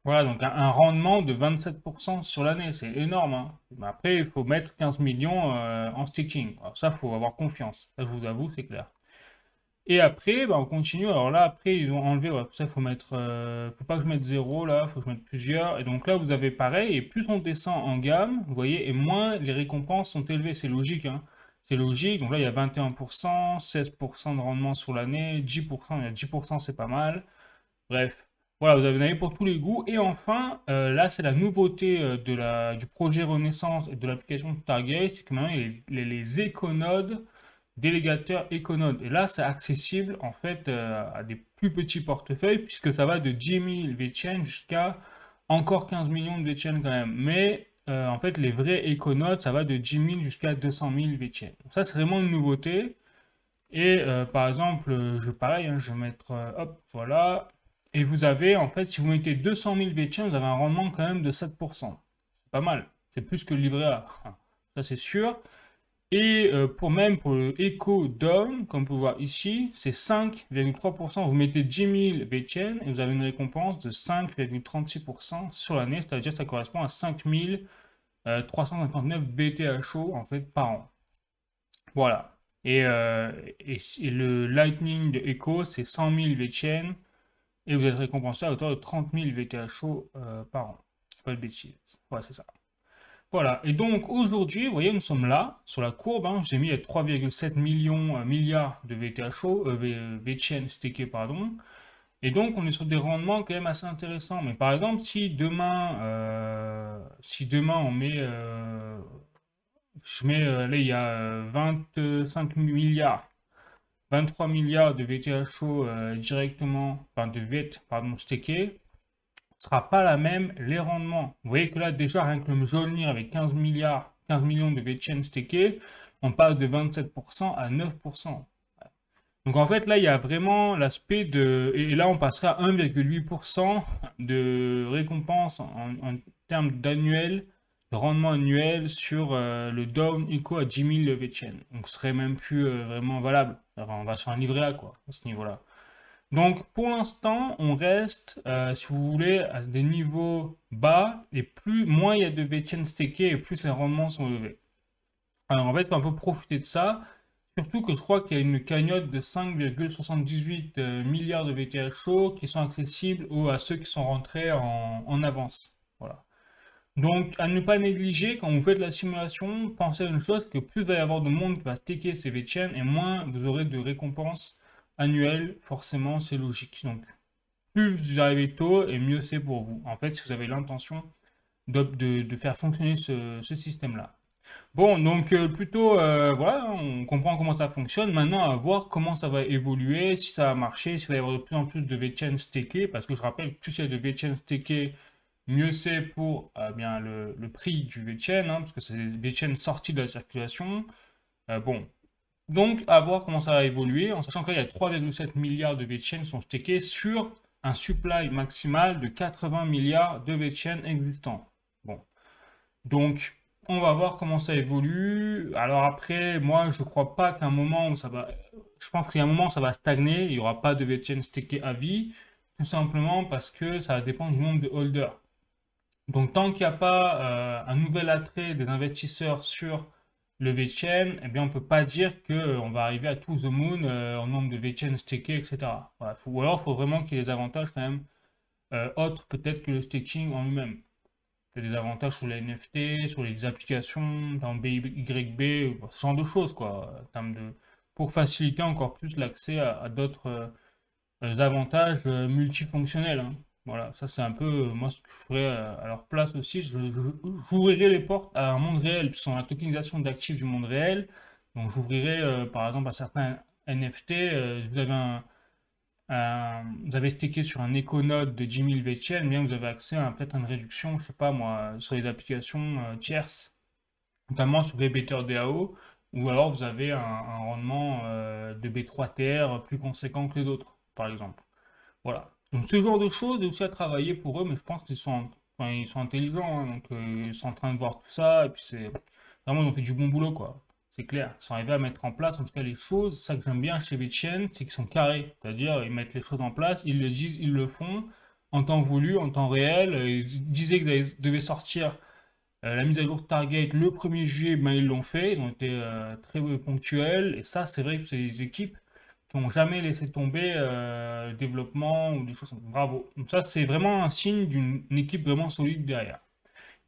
Voilà, donc un rendement de 27% sur l'année, c'est énorme, hein. Mais après, il faut mettre 15 millions en staking. Alors ça, il faut avoir confiance. Ça, je vous avoue, c'est clair. Et après, bah, on continue. Alors là, après, ils ont enlevé. Ouais, ça, faut mettre. Faut pas que je mette 0 là. Faut que je mette plusieurs. Et donc là, vous avez pareil. Et plus on descend en gamme, vous voyez, et moins les récompenses sont élevées. C'est logique, hein. C'est logique. Donc là, il y a 21%, 16% de rendement sur l'année, 10%. Il y a 10%, c'est pas mal. Bref. Voilà, vous en avez pour tous les goûts. Et enfin, là, c'est la nouveauté du projet Renaissance et de l'application de Target. C'est que maintenant, il y a les éconodes délégateur Econode. Et là, c'est accessible en fait à des plus petits portefeuilles puisque ça va de 10 000 VeChain jusqu'à encore 15 millions de VeChain quand même. Mais en fait, les vrais Econodes, ça va de 10 000 jusqu'à 200 000 VeChain. Donc ça, c'est vraiment une nouveauté. Et par exemple, pareil, hein, je vais mettre, hop, voilà. Et vous avez, en fait, si vous mettez 200 000 VeChain, vous avez un rendement quand même de 7%. C'est pas mal. C'est plus que le livret A. Ça, c'est sûr. Et pour le Eco Down, comme vous pouvez voir ici, c'est 5,3%. Vous mettez 10 000 VeChain et vous avez une récompense de 5,36% sur l'année, c'est-à-dire que ça correspond à 5 359 BTHO en fait par an. Voilà. Et le Lightning de Eco, c'est 100 000 VeChain et vous êtes récompensé à hauteur de 30 000 VTHO par an. C'est pas de bêtises. Ouais, c'est ça. Voilà, et donc aujourd'hui, vous voyez, nous sommes là, sur la courbe, hein, j'ai mis 3,7 milliards de VTHO, VeChain stakés, pardon, et donc on est sur des rendements quand même assez intéressants. Mais par exemple, si demain on met, là il y a 25 milliards, 23 milliards de VTHO directement, enfin de VET, pardon, stakés, sera pas la même les rendements. Vous voyez que là, déjà, rien que le Mjolnir avec 15 millions de VeChain stakés, on passe de 27% à 9%. Donc en fait, là, il y a vraiment l'aspect de... Et là, on passera à 1,8% de récompense en termes d'annuel, de rendement annuel sur le Down Eco à 10 000 VeChain. Donc ce serait même plus vraiment valable. Enfin, on va sur un livret A, quoi, à ce niveau-là. Donc pour l'instant, on reste, si vous voulez, à des niveaux bas, et moins il y a de VeChain stakés, et plus les rendements sont élevés. Alors en fait, il faut un peu profiter de ça. Surtout que je crois qu'il y a une cagnotte de 5,78 milliards de VTL Show qui sont accessibles à ceux qui sont rentrés en avance. Voilà. Donc, à ne pas négliger, quand vous faites la simulation, pensez à une chose, que plus il va y avoir de monde qui va staker ces VeChain, et moins vous aurez de récompenses annuelles, forcément, c'est logique. Donc, plus vous arrivez tôt, et mieux c'est pour vous. En fait, si vous avez l'intention de faire fonctionner ce système-là. Bon, donc plutôt, voilà, on comprend comment ça fonctionne. Maintenant, à voir comment ça va évoluer, si ça va marcher, s'il va y avoir de plus en plus de VeChain stakés, parce que je rappelle que plus il y a de VeChain stakés, mieux c'est pour bien le prix du VeChain, hein, parce que c'est des VeChain sortis de la circulation. Bon, donc à voir comment ça va évoluer, en sachant qu'il y a 3,7 milliards de VeChain qui sont stakés sur un supply maximal de 80 milliards de VeChain existants. Bon, donc on va voir comment ça évolue. Alors après, moi je crois pas qu'à un moment où ça va... Je pense qu'il y a un moment où ça va stagner, il n'y aura pas de VeChain staké à vie, tout simplement parce que ça dépend du nombre de holders. Donc, tant qu'il n'y a pas un nouvel attrait des investisseurs sur le VeChain, eh bien, on ne peut pas dire qu'on va arriver à tout the moon en nombre de VeChain stakés, etc. Voilà, ou alors, il faut vraiment qu'il y ait des avantages quand même autres peut-être que le staking en lui-même. Il y a des avantages sur les NFT, sur les applications, dans BYB, ce genre de choses, quoi, en termes pour faciliter encore plus l'accès à d'autres avantages multifonctionnels, hein. Voilà, ça c'est un peu moi ce que je ferais à leur place aussi. J'ouvrirais les portes à un monde réel, puisqu'on a la tokenisation d'actifs du monde réel. Donc j'ouvrirais par exemple à certains NFT. Vous avez staké sur un Econode de 10 000 VeChain, bien vous avez accès à peut-être une réduction, je sais pas moi, sur les applications tierces, notamment sur Better DAO, ou alors vous avez un rendement de B3TR plus conséquent que les autres, par exemple. Voilà. Donc ce genre de choses est aussi à travailler pour eux, mais je pense qu'ils sont, enfin, ils sont intelligents, hein, donc ils sont en train de voir tout ça, et puis c'est vraiment, ils ont fait du bon boulot, quoi. C'est clair. Ils sont arrivés à mettre en place, en tout cas, les choses. Ça que j'aime bien chez VeChain, c'est qu'ils sont carrés. C'est-à-dire, ils mettent les choses en place, ils le disent, ils le font, en temps voulu, en temps réel. Ils disaient qu'ils devaient sortir la mise à jour Stargate le 1er juillet, ben ils l'ont fait, ils ont été très ponctuels, et ça, c'est vrai que c'est des équipes qui n'ont jamais laissé tomber le développement ou des choses comme ça. Bravo. Donc ça, c'est vraiment un signe d'une équipe vraiment solide derrière.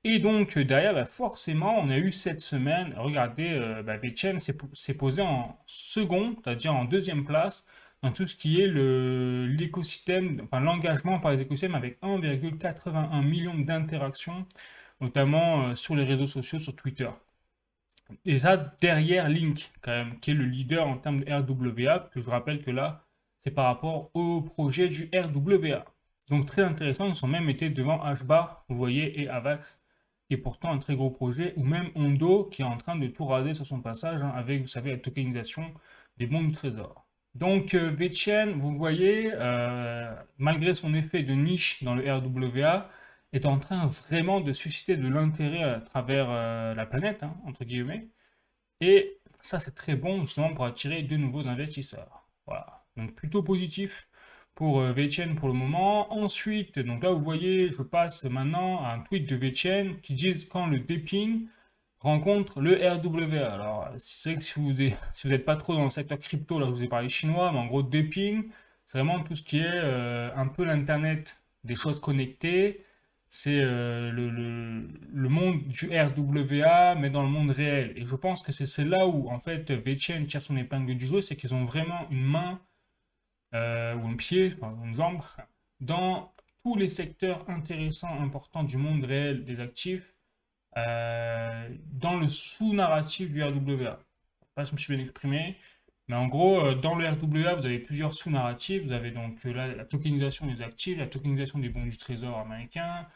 Et donc, derrière, bah, forcément, on a eu cette semaine, regardez, VeChain s'est posé en second, c'est-à-dire en deuxième place, dans tout ce qui est l'écosystème, enfin l'engagement par les écosystèmes avec 1,81 million d'interactions, notamment sur les réseaux sociaux, sur Twitter. Et ça, derrière Link, quand même, qui est le leader en termes de RWA, parce que je rappelle que là, c'est par rapport au projet du RWA. Donc très intéressant, ils ont même été devant HBAR, vous voyez, et Avax, qui est pourtant un très gros projet, ou même Ondo, qui est en train de tout raser sur son passage, hein, avec, vous savez, la tokenisation des bons du trésor. Donc VeChain, vous voyez, malgré son effet de niche dans le RWA, est en train vraiment de susciter de l'intérêt à travers la planète, hein, entre guillemets. Et ça, c'est très bon justement pour attirer de nouveaux investisseurs. Voilà. Donc plutôt positif pour VeChain pour le moment. Ensuite, donc là, vous voyez, je passe maintenant à un tweet de VeChain qui dit quand le déping rencontre le RWA. Alors, c'est vrai que si vous n'êtes pas trop dans le secteur crypto, là, je vous ai parlé chinois, mais en gros, déping, c'est vraiment tout ce qui est un peu l'Internet des choses connectées. C'est le monde du RWA, mais dans le monde réel. Et je pense que c'est là où, en fait, VeChain tire son épingle du jeu, c'est qu'ils ont vraiment une main, ou un pied, enfin, une jambe, dans tous les secteurs intéressants, importants du monde réel des actifs, dans le sous-narratif du RWA. Je ne sais pas si je me suis bien exprimé, mais en gros, dans le RWA, vous avez plusieurs sous-narratifs. Vous avez donc la tokenisation des actifs, la tokenisation des bons du trésor américain,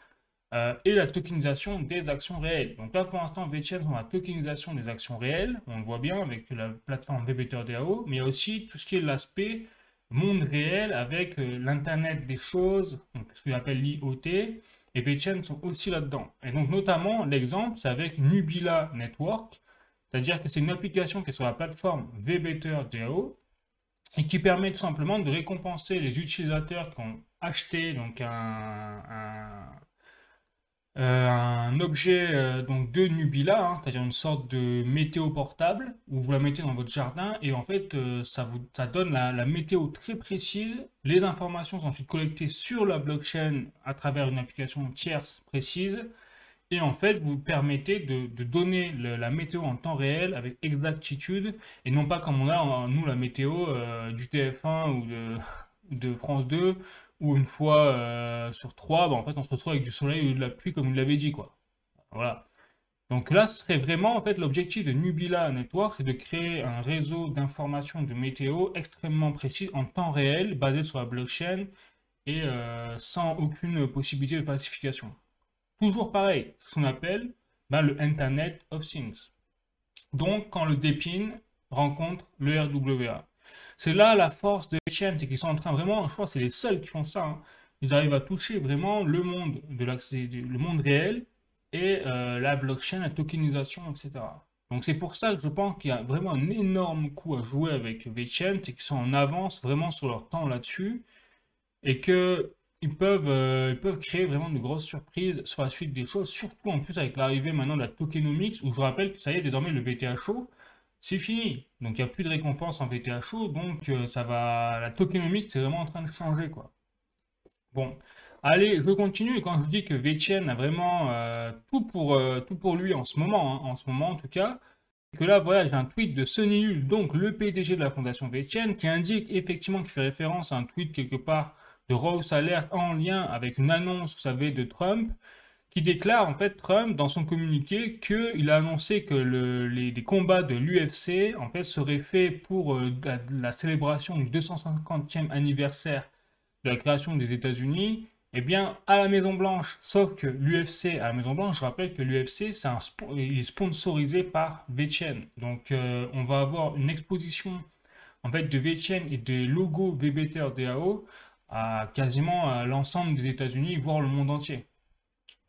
et la tokenisation des actions réelles. Donc là, pour l'instant, VeChain sont la tokenisation des actions réelles, on le voit bien avec la plateforme VBetterDAO, mais il y a aussi tout ce qui est l'aspect monde réel avec l'Internet des choses, donc ce qu'on appelle l'IoT, et VeChain sont aussi là-dedans. Et donc notamment, l'exemple, c'est avec Nubila Network, c'est-à-dire que c'est une application qui est sur la plateforme VBetterDAO, et qui permet tout simplement de récompenser les utilisateurs qui ont acheté donc un objet donc de Nubila, hein, c'est-à-dire une sorte de météo portable où vous la mettez dans votre jardin et en fait ça donne la météo très précise. Les informations sont ensuite collectées sur la blockchain à travers une application tierce précise et en fait vous permettez de donner la météo en temps réel avec exactitude et non pas comme on a nous la météo du TF1 ou de France 2 où une fois sur trois, bah, en fait on se retrouve avec du soleil ou de la pluie comme vous l'avez dit quoi. Voilà. Donc là, ce serait vraiment en fait l'objectif de Nubila Network, c'est de créer un réseau d'informations de météo extrêmement précis en temps réel, basé sur la blockchain et sans aucune possibilité de falsification. Toujours pareil, ce qu'on appelle ben, le Internet of Things. Donc, quand le DePIN rencontre le RWA. C'est là la force de chaîne, c'est qu'ils sont en train vraiment, je crois que c'est les seuls qui font ça, hein. Ils arrivent à toucher vraiment le monde de l'accès, le monde réel et la blockchain, la tokenisation, etc. Donc c'est pour ça que je pense qu'il y a vraiment un énorme coup à jouer avec VeChain, c'est qu'ils sont en avance vraiment sur leur temps là-dessus et que ils peuvent créer vraiment de grosses surprises sur la suite des choses, surtout en plus avec l'arrivée maintenant de la tokenomics, où je rappelle que ça y est, désormais le VTHO, c'est fini. Donc il n'y a plus de récompense en VTHO, donc ça va, la tokenomics c'est vraiment en train de changer quoi. Bon, allez, je continue, et quand je vous dis que VeChain a vraiment tout pour lui en ce moment, hein, en ce moment en tout cas, que là, voilà, j'ai un tweet de Sonny Hull, donc le PDG de la fondation VeChain, qui indique effectivement qu'il fait référence à un tweet quelque part de Rose Alert en lien avec une annonce, vous savez, de Trump, qui déclare en fait Trump dans son communiqué qu'il a annoncé que les combats de l'UFC en fait seraient faits pour la célébration du 250e anniversaire de la création des États-Unis, eh bien, à la Maison-Blanche. Sauf que l'UFC, à la Maison-Blanche, je rappelle que l'UFC, il est sponsorisé par VeChain. Donc, on va avoir une exposition en fait, de VeChain et des logos VBTR-DAO à quasiment l'ensemble des États-Unis, voire le monde entier.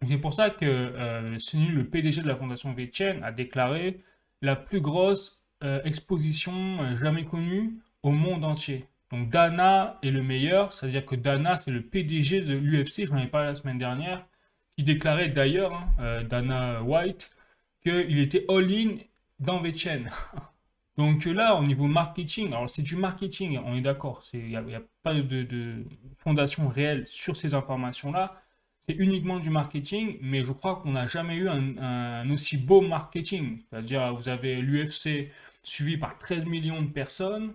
C'est pour ça que Sunil, le PDG de la fondation VeChain, a déclaré la plus grosse exposition jamais connue au monde entier. Donc Dana est le meilleur, c'est-à-dire que Dana, c'est le PDG de l'UFC, j'en ai parlé la semaine dernière, qui déclarait d'ailleurs, hein, Dana White, qu'il était all-in dans VeChain. Donc là, au niveau marketing, alors c'est du marketing, on est d'accord, il n'y a pas de fondation réelle sur ces informations-là, c'est uniquement du marketing, mais je crois qu'on n'a jamais eu un aussi beau marketing. C'est-à-dire, vous avez l'UFC suivi par 13 millions de personnes,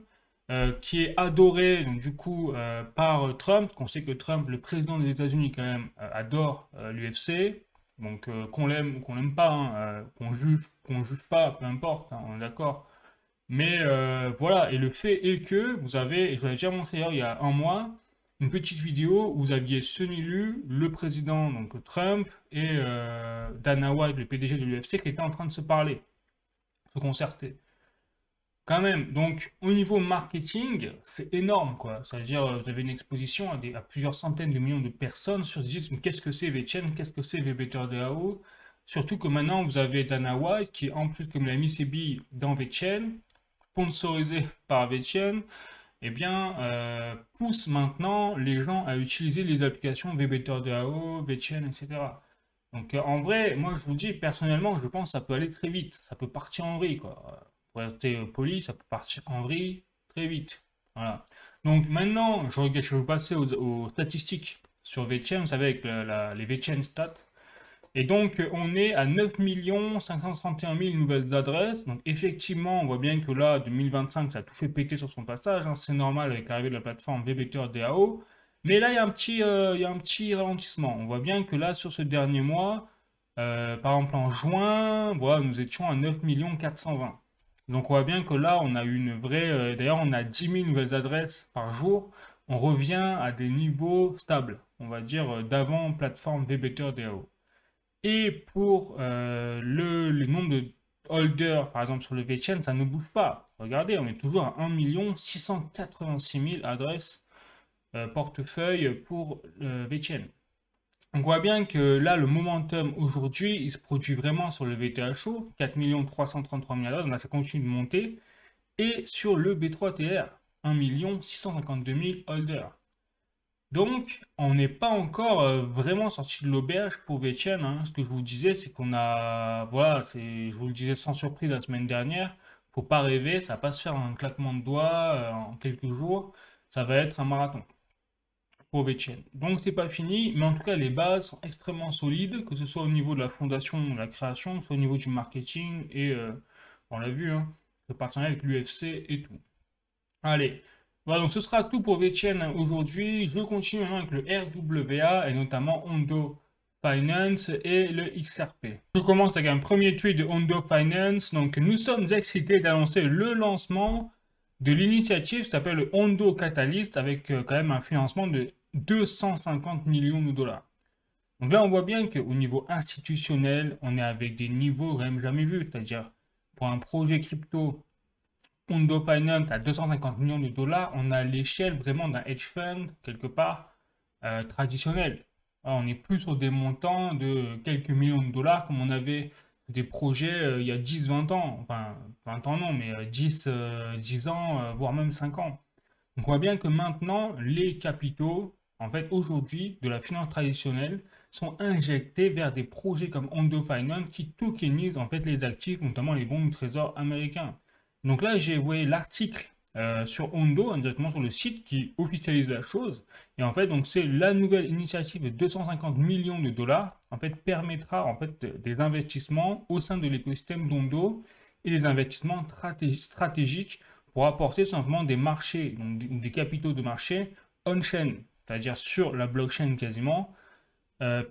qui est adoré, donc du coup, par Trump, qu'on sait que Trump, le président des États-Unis, quand même, adore l'UFC. Donc, qu'on l'aime ou qu'on l'aime pas, hein, qu'on juge pas, peu importe, hein, on est d'accord. Mais voilà, et le fait est que vous avez, et je l'avais déjà montré d'ailleurs il y a un mois, une petite vidéo où vous aviez Sonny Lu, le président, donc Trump, et Dana White, le PDG de l'UFC, qui étaient en train de se parler, se concerter. Quand même, donc au niveau marketing, c'est énorme, quoi. C'est-à-dire, vous avez une exposition à plusieurs centaines de millions de personnes sur ce disent, qu'est-ce que c'est VeChain, qu'est-ce que c'est VBTRDAO. Surtout que maintenant, vous avez Dana White, qui en plus, comme l'a mis ses billes dans VeChain, sponsorisé par VeChain, eh bien, pousse maintenant les gens à utiliser les applications VBTRDAO, VeChain, etc. Donc, en vrai, moi, je vous dis, personnellement, je pense que ça peut aller très vite. Ça peut partir en vrille, quoi. Pour être poli, ça peut partir en vrille très vite. Voilà. Donc, maintenant, je vais passer aux statistiques sur VeChain, vous savez, avec les VeChain stats. Et donc, on est à 9 531 000 nouvelles adresses. Donc, effectivement, on voit bien que là, 2025, ça a tout fait péter sur son passage, hein. C'est normal avec l'arrivée de la plateforme VBTR DAO. Mais là, il y a un petit ralentissement. On voit bien que là, sur ce dernier mois, par exemple en juin, voilà, nous étions à 9 420. Donc, on voit bien que là, on a eu une vraie. D'ailleurs, on a 10 000 nouvelles adresses par jour. On revient à des niveaux stables, on va dire, d'avant plateforme VBTR DAO. Et pour le nombre de holders, par exemple sur le VeChain, ça ne bouge pas. Regardez, on est toujours à 1 686 000 adresses portefeuille pour VeChain. On voit bien que là, le momentum aujourd'hui, il se produit vraiment sur le VTHO, 4 333 000 adresses, donc là ça continue de monter, et sur le B3TR, 1 652 000 holders. Donc, on n'est pas encore vraiment sorti de l'auberge pour VeChain, hein. Ce que je vous disais, c'est qu'on a, voilà, je vous le disais sans surprise la semaine dernière, faut pas rêver, ça va pas se faire en un claquement de doigts en quelques jours, ça va être un marathon pour VeChain. Donc, c'est pas fini, mais en tout cas, les bases sont extrêmement solides, que ce soit au niveau de la fondation, de la création, soit au niveau du marketing et, on l'a vu, hein, le partenariat avec l'UFC et tout. Allez, voilà, donc ce sera tout pour VeChain aujourd'hui. Je continue maintenant avec le RWA et notamment Hondo Finance et le XRP. Je commence avec un premier tweet de Hondo Finance. Donc, nous sommes excités d'annoncer le lancement de l'initiative qui s'appelle le Hondo Catalyst avec quand même un financement de 250 millions de dollars. Donc là, on voit bien qu'au niveau institutionnel, on est avec des niveaux quand même jamais vus. C'est-à-dire, pour un projet crypto, Hondo Finance à 250 millions de dollars, on a l'échelle vraiment d'un hedge fund, quelque part, traditionnel. Alors, on n'est plus sur des montants de quelques millions de dollars comme on avait des projets il y a 10-20 ans. Enfin, 20 ans non, mais 10 ans, voire même 5 ans. Donc, on voit bien que maintenant, les capitaux, en fait, aujourd'hui, de la finance traditionnelle, sont injectés vers des projets comme Hondo Finance qui tokenisent en fait les actifs, notamment les bons du trésor américains. Donc là, j'ai envoyé l'article sur Hondo, directement sur le site qui officialise la chose. Et en fait, donc c'est la nouvelle initiative de 250 millions de dollars, en fait, permettra en fait des investissements au sein de l'écosystème d'Hondo et des investissements stratégiques pour apporter simplement des marchés, donc des capitaux de marché on-chain, c'est-à-dire sur la blockchain quasiment,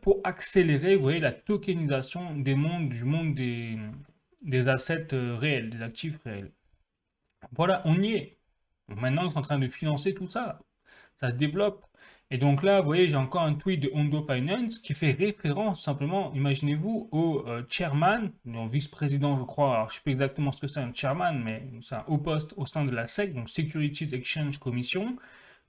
pour accélérer, vous voyez, la tokenisation du monde des assets réels, des actifs réels. Voilà, on y est. Donc maintenant, ils sont en train de financer tout ça. Ça se développe. Et donc là, vous voyez, j'ai encore un tweet de Hondo Finance qui fait référence simplement, imaginez-vous, au chairman, au vice-président, je crois. Alors, je ne sais pas exactement ce que c'est un chairman, mais c'est un haut poste au sein de la SEC, donc Securities Exchange Commission,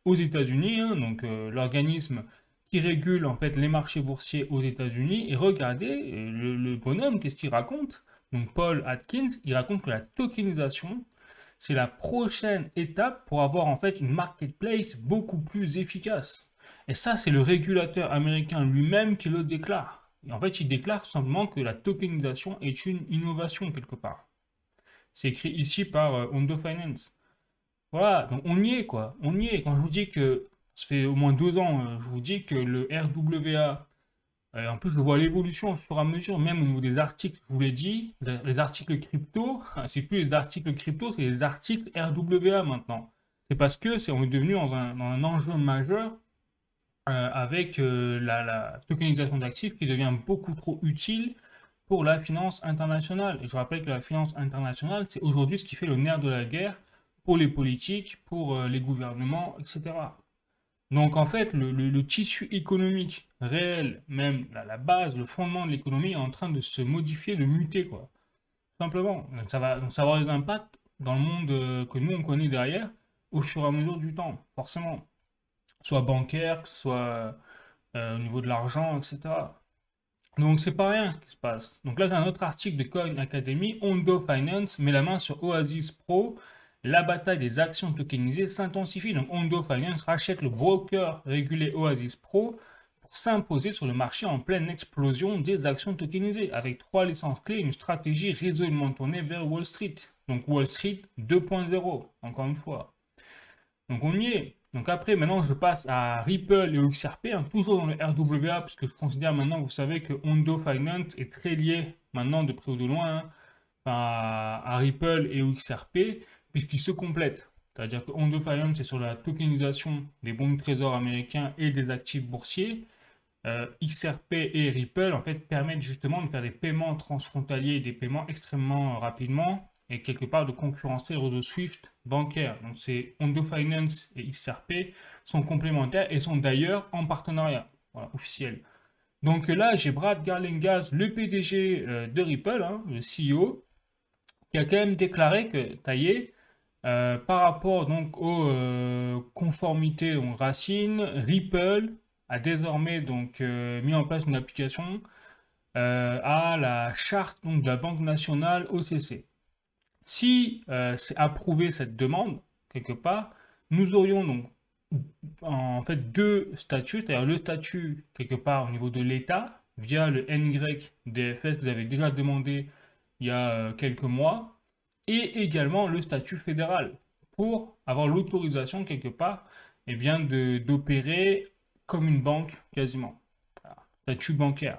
aux États-Unis, hein, donc l'organisme qui régule en fait les marchés boursiers aux États-Unis. Et regardez, le bonhomme, qu'est-ce qu'il raconte? Donc Paul Atkins, il raconte que la tokenisation, c'est la prochaine étape pour avoir en fait une marketplace beaucoup plus efficace. Et ça, c'est le régulateur américain lui-même qui le déclare. Et en fait, il déclare simplement que la tokenisation est une innovation quelque part. C'est écrit ici par Hondo Finance. Voilà, donc on y est quoi, on y est. Quand je vous dis que ça fait au moins 2 ans, je vous dis que le RWA, en plus je vois l'évolution au fur et à mesure, même au niveau des articles, je vous l'ai dit, les articles crypto, c'est plus les articles crypto, c'est les articles RWA maintenant. C'est parce que on est devenu dans un enjeu majeur avec la tokenisation d'actifs qui devient beaucoup trop utile pour la finance internationale. Et je rappelle que la finance internationale, c'est aujourd'hui ce qui fait le nerf de la guerre pour les politiques, pour les gouvernements, etc. Donc en fait, le tissu économique réel, même la base, le fondement de l'économie est en train de se modifier, de muter, quoi. Tout simplement. Donc ça va avoir des impacts dans le monde que nous, on connaît derrière, au fur et à mesure du temps, forcément. Soit bancaire, soit au niveau de l'argent, etc. Donc c'est pas rien ce qui se passe. Donc là j'ai un autre article de Coin Academy, Hondo Finance met la main sur Oasis Pro, la bataille des actions tokenisées s'intensifie. Donc Hondo Finance rachète le broker régulé Oasis Pro pour s'imposer sur le marché en pleine explosion des actions tokenisées, avec 3 licences clés et une stratégie résolument tournée vers Wall Street. Donc Wall Street 2.0, encore une fois. Donc on y est. Donc après, maintenant, je passe à Ripple et XRP, hein, toujours dans le RWA, parce que je considère maintenant, vous savez que Hondo Finance est très lié maintenant de près ou de loin hein, à Ripple et XRP, puisqu'ils se complètent. C'est-à-dire que Hondo Finance est sur la tokenisation des bons de trésor américains et des actifs boursiers. XRP et Ripple, en fait, permettent justement de faire des paiements transfrontaliers, des paiements extrêmement rapidement, et quelque part de concurrencer le réseau SWIFT bancaire. Donc c'est Hondo Finance et XRP sont complémentaires et sont d'ailleurs en partenariat, voilà, officiel. Donc là, j'ai Brad Garlinghouse, le PDG de Ripple, hein, le CEO, qui a quand même déclaré que, taillé, par rapport donc aux conformités racines, Ripple a désormais donc mis en place une application à la charte donc, de la Banque nationale OCC. Si c'est approuvé cette demande, quelque part, nous aurions donc en fait deux statuts, c'est-à-dire le statut quelque part au niveau de l'État, via le NYDFS que vous avez déjà demandé il y a quelques mois, et également le statut fédéral, pour avoir l'autorisation quelque part eh bien, d'opérer comme une banque quasiment. Voilà. Statut bancaire.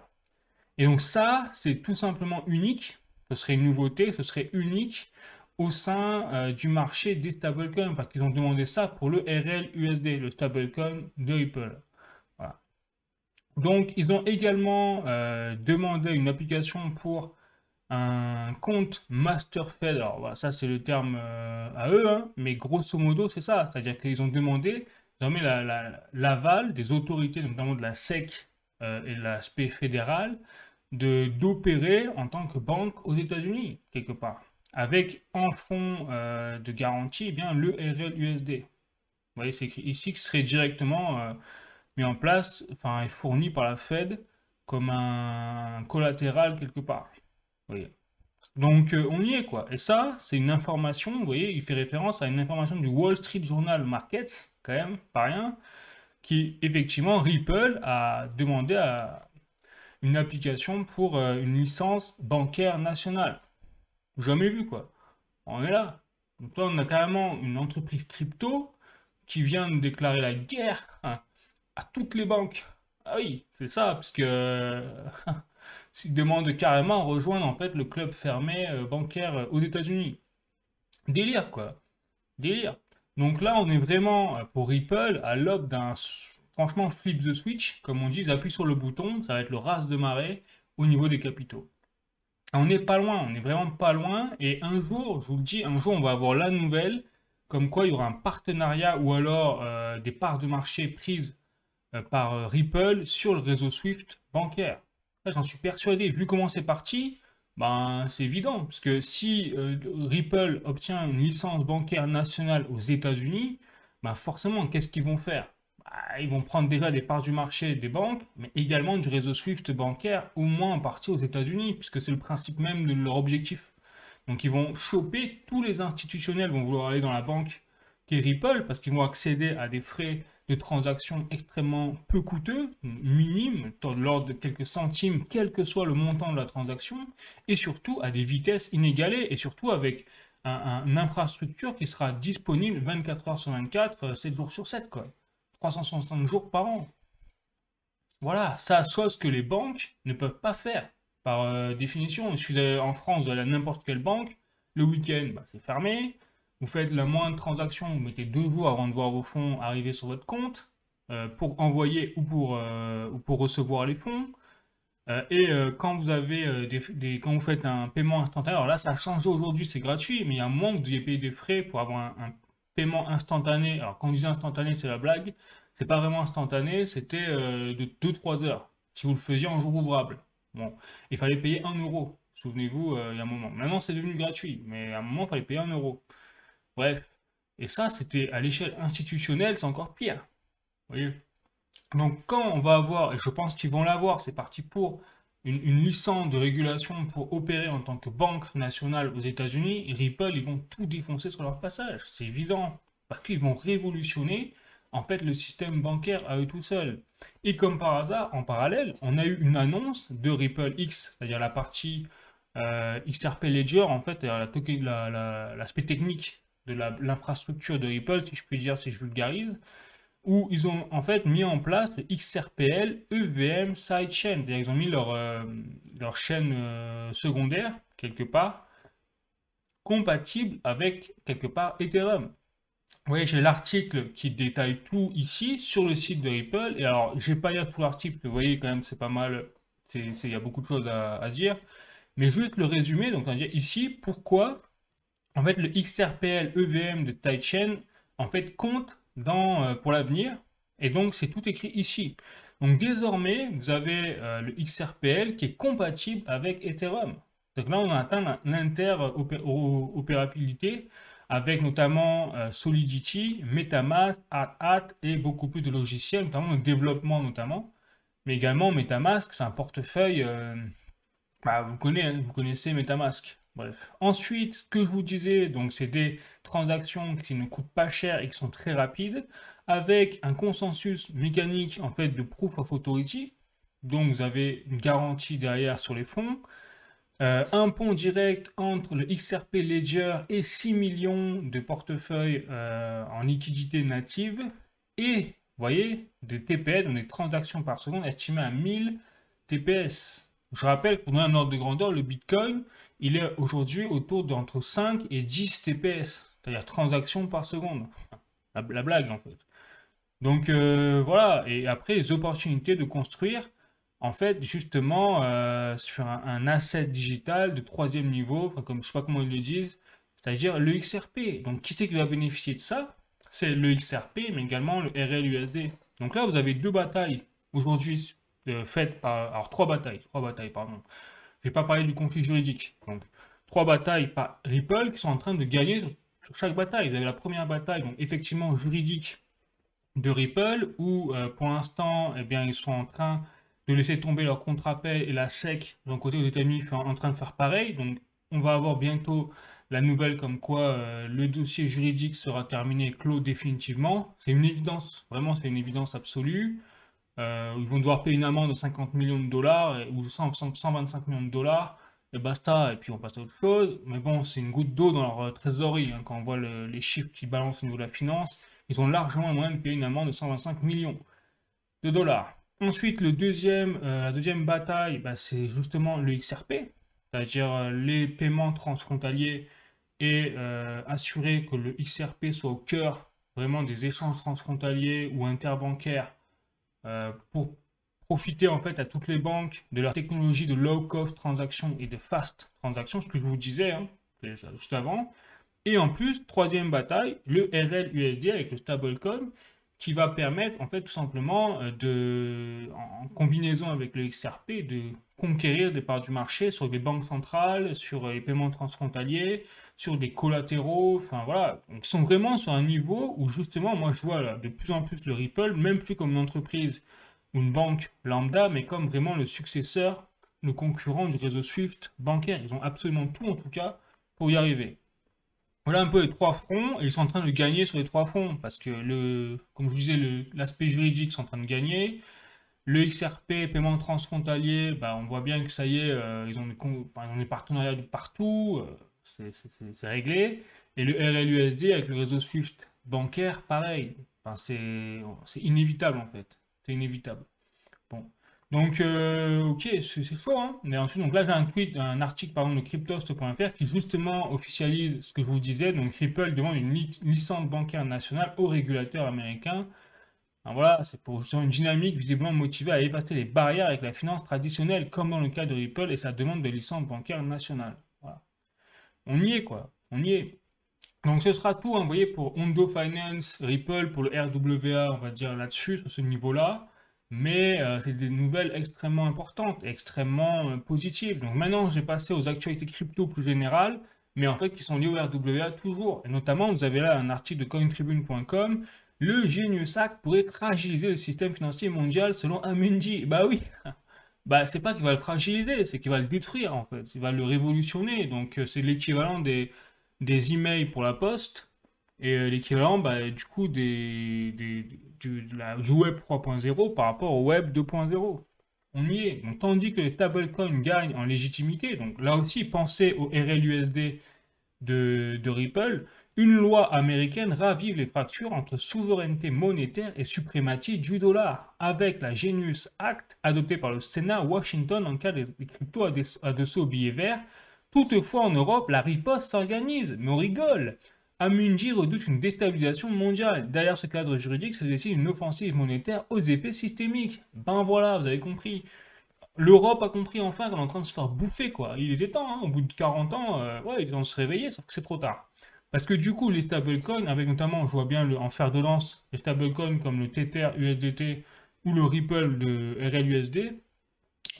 Et donc ça, c'est tout simplement unique, ce serait une nouveauté, ce serait unique au sein du marché des stablecoins, parce qu'ils ont demandé ça pour le RLUSD, le stablecoin de Ripple. Voilà. Donc ils ont également demandé une application pour un compte MasterFed. Alors voilà, ça c'est le terme à eux, hein, mais grosso modo c'est ça, c'est-à-dire qu'ils ont demandé désormais l'aval des autorités, notamment de la SEC et de l'aspect fédéral, d'opérer en tant que banque aux États-Unis, quelque part, avec en fond de garantie eh bien, le RLUSD. Vous voyez, c'est écrit ici que ce serait directement mis en place, enfin, et fourni par la Fed comme un collatéral quelque part. Vous voyez. Donc on y est quoi. Et ça, c'est une information, vous voyez, il fait référence à une information du Wall Street Journal Markets, quand même, pas rien, qui effectivement Ripple a demandé à une application pour une licence bancaire nationale. Jamais vu quoi. On est là. Donc là, on a carrément une entreprise crypto qui vient de déclarer la guerre hein, à toutes les banques. Ah oui, c'est ça, parce que ils demandent carrément à rejoindre en fait le club fermé bancaire aux États-Unis. Délire quoi. Délire. Donc là, on est vraiment pour Ripple à l'aube d'un franchement flip the switch, comme on dit, ils appuient sur le bouton, ça va être le raz de marée au niveau des capitaux. On n'est pas loin, on n'est vraiment pas loin, et un jour, je vous le dis, un jour on va avoir la nouvelle, comme quoi il y aura un partenariat ou alors des parts de marché prises par Ripple sur le réseau Swift bancaire. Là, j'en suis persuadé, vu comment c'est parti, ben, c'est évident, parce que si Ripple obtient une licence bancaire nationale aux États-Unis, ben forcément, qu'est-ce qu'ils vont faire? Bah, ils vont prendre déjà des parts du marché des banques, mais également du réseau Swift bancaire, au moins en partie aux États-Unis, puisque c'est le principe même de leur objectif. Donc ils vont choper, tous les institutionnels vont vouloir aller dans la banque qui est Ripple, parce qu'ils vont accéder à des frais de transaction extrêmement peu coûteux, minimes, de l'ordre de quelques centimes, quel que soit le montant de la transaction, et surtout à des vitesses inégalées, et surtout avec une infrastructure qui sera disponible 24 heures sur 24, 7 jours sur 7, quoi. 365 jours par an. Voilà, ça, chose que les banques ne peuvent pas faire. Par définition, il suffit en France d'aller à n'importe quelle banque, le week-end, bah, c'est fermé. Vous faites la moindre transaction, vous mettez 2 jours avant de voir vos fonds arriver sur votre compte pour envoyer ou pour recevoir les fonds. Quand vous avez quand vous faites un paiement instantané, alors là ça a changé aujourd'hui, c'est gratuit, mais il y a un moment où vous deviez payer des frais pour avoir un paiement instantané. Alors quand on disait instantané, c'est la blague, c'est pas vraiment instantané, c'était de 2-3 heures, si vous le faisiez en jour ouvrable. Bon, il fallait payer 1 euro, souvenez-vous, il y a un moment. Maintenant c'est devenu gratuit, mais à un moment il fallait payer 1 euro. Bref, et ça c'était à l'échelle institutionnelle, c'est encore pire. Vous voyez? Donc quand on va avoir, et je pense qu'ils vont l'avoir, c'est parti pour une licence de régulation pour opérer en tant que banque nationale aux États-Unis, Ripple, ils vont tout défoncer sur leur passage. C'est évident, parce qu'ils vont révolutionner en fait le système bancaire à eux tout seuls. Et comme par hasard, en parallèle, on a eu une annonce de Ripple X, c'est-à-dire la partie XRP Ledger, en fait, l'aspect technique de l'infrastructure de Ripple, si je puis dire, si je vulgarise, où ils ont en fait mis en place le XRPL EVM Sidechain. C'est-à-dire ils ont mis leur chaîne secondaire, quelque part, compatible avec, quelque part, Ethereum. Vous voyez, j'ai l'article qui détaille tout ici sur le site de Ripple. Et alors, je vais pas lire tout l'article, vous voyez, quand même, c'est pas mal. Il y a beaucoup de choses à dire. Mais juste le résumé, donc on va dire ici, pourquoi, en fait, le XRPL EVM de Sidechain, en fait, compte pour l'avenir. Et donc, c'est tout écrit ici. Donc, désormais, vous avez le XRPL qui est compatible avec Ethereum. Donc là, on a atteint l'interopérabilité avec notamment Solidity, MetaMask, AtAt et beaucoup plus de logiciels, notamment le développement notamment. Mais également MetaMask, c'est un portefeuille, bah, vous connaissez MetaMask. Bref. Ensuite, ce que je vous disais, donc c'est des transactions qui ne coûtent pas cher et qui sont très rapides, avec un consensus mécanique en fait de Proof of Authority. Donc vous avez une garantie derrière sur les fonds. Un pont direct entre le XRP Ledger et 6 millions de portefeuilles en liquidité native. Et, vous voyez, des TPS, donc des transactions par seconde, estimées à 1000 TPS. Je rappelle que pour donner un ordre de grandeur, le Bitcoin, il est aujourd'hui autour d'entre 5 et 10 TPS, c'est-à-dire transactions par seconde. La blague, en fait. Donc, voilà. Et après, les opportunités de construire en fait, justement, sur un asset digital de troisième niveau, enfin, comme je sais pas comment ils le disent, c'est-à-dire le XRP. Donc, qui c'est qui va bénéficier de ça? C'est le XRP, mais également le RLUSD. Donc là, vous avez deux batailles aujourd'hui faites par... Alors, trois batailles, pardon. Je vais pas parler du conflit juridique. Donc, trois batailles par Ripple qui sont en train de gagner sur chaque bataille. Vous avez la première bataille, donc effectivement juridique de Ripple, où pour l'instant, eh bien, ils sont en train de laisser tomber leur contre-appel et la SEC, d'un côté aux États-Unis, en train de faire pareil. Donc, on va avoir bientôt la nouvelle comme quoi le dossier juridique sera terminé et clos définitivement. C'est une évidence, vraiment, c'est une évidence absolue. Ils vont devoir payer une amende de 50 millions de dollars ou 125 millions de dollars, et basta, et puis on passe à autre chose. Mais bon, c'est une goutte d'eau dans leur trésorerie, hein, quand on voit les chiffres qui balancent au niveau de la finance. Ils ont largement moyen de payer une amende de 125 millions de dollars. Ensuite, la deuxième bataille, bah, c'est justement le XRP, c'est-à-dire les paiements transfrontaliers et assurer que le XRP soit au cœur vraiment des échanges transfrontaliers ou interbancaires pour profiter en fait à toutes les banques de leur technologie de low cost transaction et de fast transaction, ce que je vous disais hein, juste avant. Et en plus, troisième bataille, le RLUSD avec le stablecoin qui va permettre en fait tout simplement en combinaison avec le XRP de conquérir des parts du marché sur des banques centrales, sur les paiements transfrontaliers, sur des collatéraux, enfin voilà, donc ils sont vraiment sur un niveau où justement moi je vois là, de plus en plus le Ripple, même plus comme une entreprise ou une banque lambda, mais comme vraiment le successeur, le concurrent du réseau Swift bancaire. Ils ont absolument tout en tout cas pour y arriver. Voilà un peu les trois fronts, et ils sont en train de gagner sur les trois fronts, parce que, comme je vous disais, l'aspect juridique sont en train de gagner. Le XRP, paiement transfrontalier, bah, on voit bien que ça y est, ils ont des partenariats de partout, c'est réglé. Et le RLUSD avec le réseau Swift bancaire, pareil. Enfin, c'est inévitable en fait. C'est inévitable. Bon. Donc, ok, c'est chaud, hein. Mais ensuite, donc là, j'ai un article, pardon, de cryptost.fr qui justement officialise ce que je vous disais. Donc, Ripple demande une licence bancaire nationale au régulateur américain. Alors voilà, c'est pour justement une dynamique visiblement motivée à effacer les barrières avec la finance traditionnelle, comme dans le cas de Ripple et sa demande de licence bancaire nationale. Voilà. On y est, quoi. On y est. Donc, ce sera tout, hein, vous voyez, pour Hondo Finance, Ripple, pour le RWA, on va dire là-dessus, sur ce niveau-là. Mais c'est des nouvelles extrêmement importantes, extrêmement positives. Donc maintenant, j'ai passé aux actualités crypto plus générales, mais en fait qui sont liées au RWA toujours. Et notamment, vous avez là un article de cointribune.com. Le Genius Act pourrait fragiliser le système financier mondial selon Amundi. Bah oui, bah c'est pas qu'il va le fragiliser, c'est qu'il va le détruire en fait. Il va le révolutionner. Donc c'est l'équivalent des emails pour la poste. Et l'équivalent, bah, du coup, du web 3.0 par rapport au web 2.0. On y est. Donc, tandis que les stablecoins gagnent en légitimité, donc là aussi, pensez au RLUSD de Ripple, une loi américaine ravive les fractures entre souveraineté monétaire et suprématie du dollar, avec la Genius Act adoptée par le Sénat à Washington en cas des cryptos adossés au billet vert. Toutefois, en Europe, la riposte s'organise, mais on rigole. Amundi redoute une déstabilisation mondiale. Derrière ce cadre juridique, c'est aussi une offensive monétaire aux effets systémiques. Ben voilà, vous avez compris. L'Europe a compris enfin qu'elle est en train de se faire bouffer, quoi. Il était temps, hein, au bout de 40 ans, ouais, il est temps de se réveiller, sauf que c'est trop tard. Parce que du coup, les stablecoins, avec notamment, je vois bien en fer de lance, les stablecoins comme le Tether USDT ou le Ripple de RLUSD,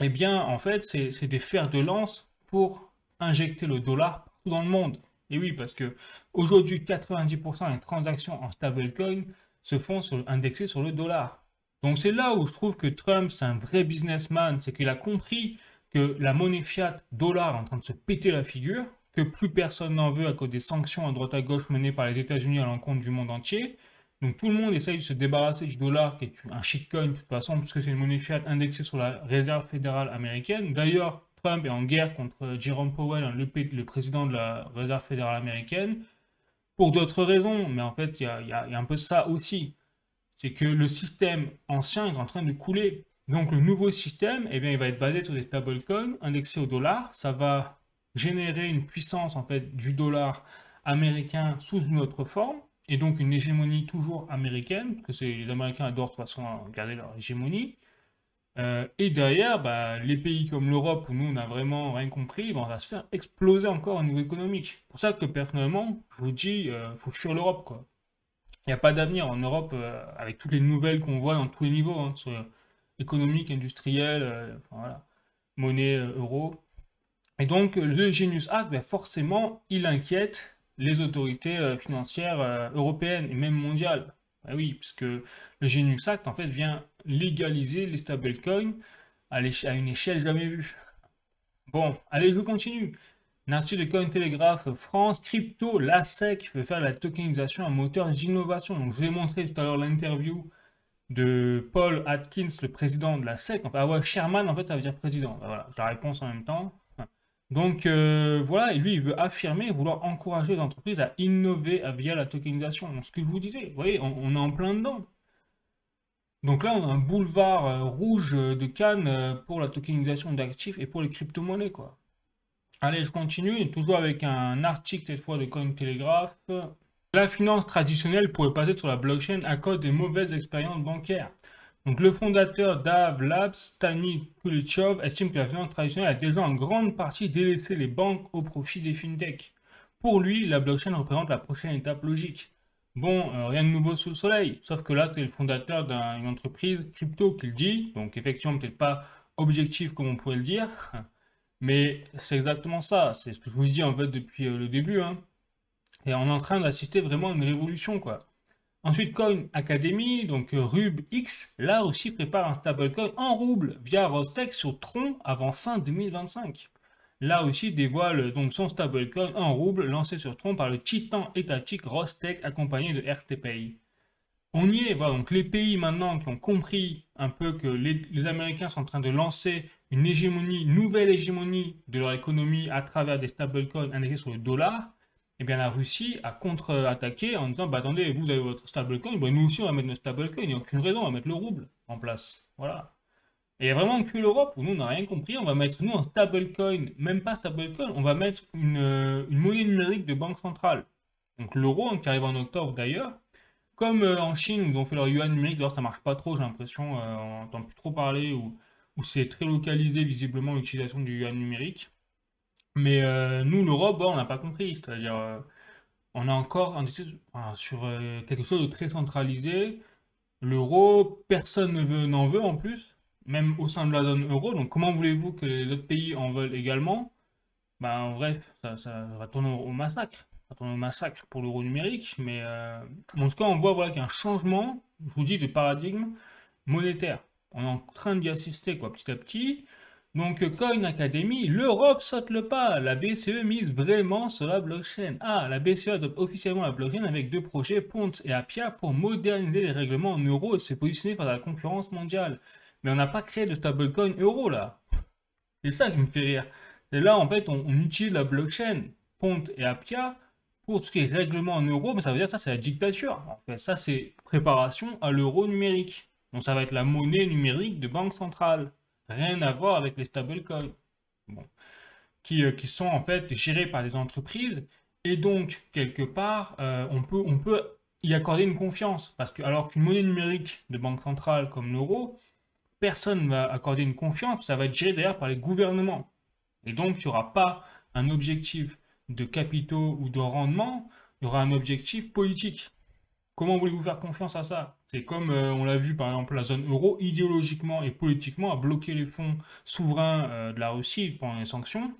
eh bien, en fait, c'est des fers de lance pour injecter le dollar partout dans le monde. Et oui, parce que aujourd'hui, 90% des transactions en stablecoin se font indexées sur le dollar. Donc c'est là où je trouve que Trump, c'est un vrai businessman, c'est qu'il a compris que la monnaie fiat dollar est en train de se péter la figure, que plus personne n'en veut à cause des sanctions à droite à gauche menées par les États-Unis à l'encontre du monde entier. Donc tout le monde essaye de se débarrasser du dollar, qui est un shitcoin de toute façon, puisque c'est une monnaie fiat indexée sur la réserve fédérale américaine. D'ailleurs, Trump est en guerre contre Jerome Powell, hein, le président de la réserve fédérale américaine, pour d'autres raisons, mais en fait, il y a un peu ça aussi. C'est que le système ancien est en train de couler. Donc le nouveau système, eh bien, il va être basé sur des stablecoins indexés au dollar. Ça va générer une puissance en fait du dollar américain sous une autre forme, et donc une hégémonie toujours américaine, parce que les Américains adorent de toute façon garder leur hégémonie. Et derrière, bah, les pays comme l'Europe, où nous on n'a vraiment rien compris, bah, on va se faire exploser encore au niveau économique. C'est pour ça que personnellement, je vous dis, faut fuir l'Europe, quoi. Il n'y a pas d'avenir en Europe avec toutes les nouvelles qu'on voit dans tous les niveaux, hein, sur économique, industriel, enfin, voilà, monnaie, euro. Et donc, le Genius Act, ben, forcément, il inquiète les autorités financières européennes et même mondiales. Ben oui, puisque le Genius Act, en fait, vient légaliser les stablecoins à une échelle jamais vue. Bon, allez, je continue. Un article de Cointelegraph France, crypto, la SEC veut faire de la tokenisation un moteur d'innovation. Donc, je vous ai montré tout à l'heure l'interview de Paul Atkins, le président de la SEC. Enfin, ouais, Chairman, en fait, ça veut dire président. Ben voilà, j'ai la réponse en même temps. Donc voilà, et lui, il veut affirmer, vouloir encourager les entreprises à innover via la tokenisation. Donc, ce que je vous disais, vous voyez, on est en plein dedans. Donc là, on a un boulevard rouge de Cannes pour la tokenisation d'actifs et pour les crypto-monnaies, quoi. Allez, je continue, et toujours avec un article cette fois de Cointelegraph. La finance traditionnelle pourrait passer sur la blockchain à cause des mauvaises expériences bancaires. Donc le fondateur d'Aave Labs, Stani Kulichov, estime que la finance traditionnelle a déjà en grande partie délaissé les banques au profit des fintechs. Pour lui, la blockchain représente la prochaine étape logique. Bon, rien de nouveau sous le soleil, sauf que là, c'est le fondateur d'une entreprise crypto qui le dit, donc effectivement, peut-être pas objectif comme on pourrait le dire, mais c'est exactement ça, c'est ce que je vous dis en fait depuis le début, hein. Et on est en train d'assister vraiment à une révolution, quoi. Ensuite, Coin Academy, donc RubX, là aussi prépare un stablecoin en rouble via Rostec sur Tron avant fin 2025. Là aussi dévoile donc son stablecoin en rouble lancé sur Tron par le titan étatique Rostec accompagné de RTPay. On y est, voilà, donc les pays maintenant qui ont compris un peu que les Américains sont en train de lancer une hégémonie, une nouvelle hégémonie de leur économie à travers des stablecoins indexés sur le dollar, eh bien la Russie a contre-attaqué en disant, bah attendez, vous avez votre stablecoin, bah, nous aussi on va mettre notre stablecoin, il n'y a aucune raison, on va mettre le rouble en place. Voilà. Et il y a vraiment que l'Europe où nous on n'a rien compris, on va mettre nous un stablecoin, même pas stablecoin, on va mettre une monnaie numérique de banque centrale. Donc l'euro, hein, qui arrive en octobre d'ailleurs. Comme en Chine, où ils ont fait leur yuan numérique, d'ailleurs ça marche pas trop, j'ai l'impression, on n'entend plus trop parler, où c'est très localisé visiblement l'utilisation du yuan numérique. Mais nous, l'Europe, on n'a pas compris, c'est-à-dire on est encore sur quelque chose de très centralisé. L'euro, personne n'en veut en plus, même au sein de la zone euro. Donc comment voulez-vous que les autres pays en veulent également? Ben, bref, ça va tourner au massacre. Ça va tourner au massacre pour l'euro numérique. Mais en tout cas, on voit voilà, qu'il y a un changement, je vous dis, de paradigme monétaire. On est en train d'y assister quoi, petit à petit. Donc, Coin Academy, l'Europe saute le pas. La BCE mise vraiment sur la blockchain. Ah, la BCE adopte officiellement la blockchain avec deux projets, Pont et Appia, pour moderniser les règlements en euros et se positionner face à la concurrence mondiale. Mais on n'a pas créé de stablecoin euro là. C'est ça qui me fait rire. Et là, en fait, on utilise la blockchain, Pont et Appia, pour tout ce qui est règlement en euros, mais ça veut dire que ça, c'est la dictature. En fait, ça, c'est préparation à l'euro numérique. Donc, ça va être la monnaie numérique de banque centrale. Rien à voir avec les stablecoins. Bon. Qui sont en fait gérés par des entreprises. Et donc, quelque part, on peut y accorder une confiance. Parce que, alors qu'une monnaie numérique de banque centrale comme l'euro, personne ne va accorder une confiance. Ça va être géré d'ailleurs par les gouvernements. Et donc, il n'y aura pas un objectif de capitaux ou de rendement, il y aura un objectif politique. Comment voulez-vous faire confiance à ça? C'est comme on l'a vu par exemple la zone euro, idéologiquement et politiquement, a bloqué les fonds souverains de la Russie pendant les sanctions.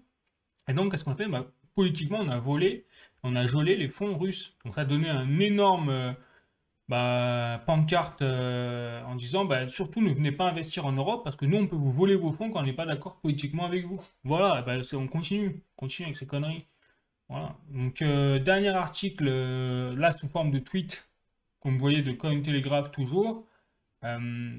Et donc, qu'est-ce qu'on a fait? Bah, politiquement, on a gelé les fonds russes. Donc, ça a donné un énorme pancarte en disant bah, surtout ne venez pas investir en Europe parce que nous, on peut vous voler vos fonds quand on n'est pas d'accord politiquement avec vous. Voilà, bah, on continue avec ces conneries. Voilà. Donc, dernier article, là sous forme de tweet comme vous voyez de Cointelegraph toujours,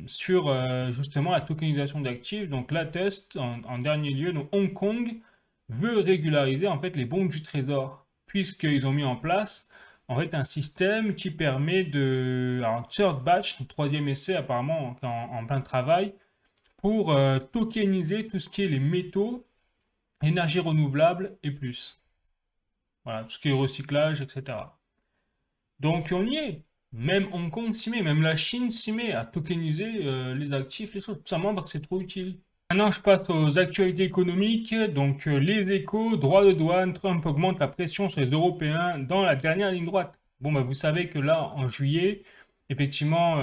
sur justement la tokenisation d'actifs. Donc la test en dernier lieu, donc Hong Kong veut régulariser en fait les bons du trésor, puisqu'ils ont mis en place en fait un système qui permet de... Alors third batch, troisième essai apparemment en plein travail, pour tokeniser tout ce qui est les métaux, énergie renouvelable et plus. Voilà, tout ce qui est recyclage, etc. Donc on y est. Même Hong Kong s'y met, même la Chine s'y met à tokeniser les actifs, les choses, tout simplement parce que c'est trop utile. Maintenant, je passe aux actualités économiques. Donc, les échos, droits de douane, Trump augmente la pression sur les Européens dans la dernière ligne droite. Bon, bah, vous savez que là, en juillet, effectivement,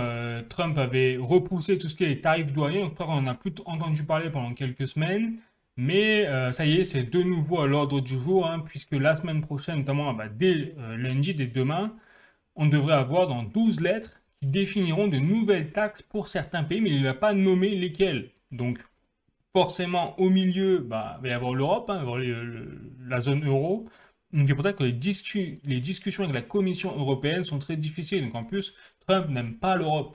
Trump avait repoussé tout ce qui est les tarifs douaniers. Donc, on en a plus entendu parler pendant quelques semaines. Mais ça y est, c'est de nouveau à l'ordre du jour, hein, puisque la semaine prochaine, notamment bah, dès lundi, dès demain, on devrait avoir dans 12 lettres qui définiront de nouvelles taxes pour certains pays, mais il n'a pas nommé lesquels. Donc, forcément, au milieu, bah, il va y avoir l'Europe, hein, il va y avoir la zone euro. Donc, c'est pour ça que les discussions avec la Commission européenne sont très difficiles. Donc, en plus, Trump n'aime pas l'Europe.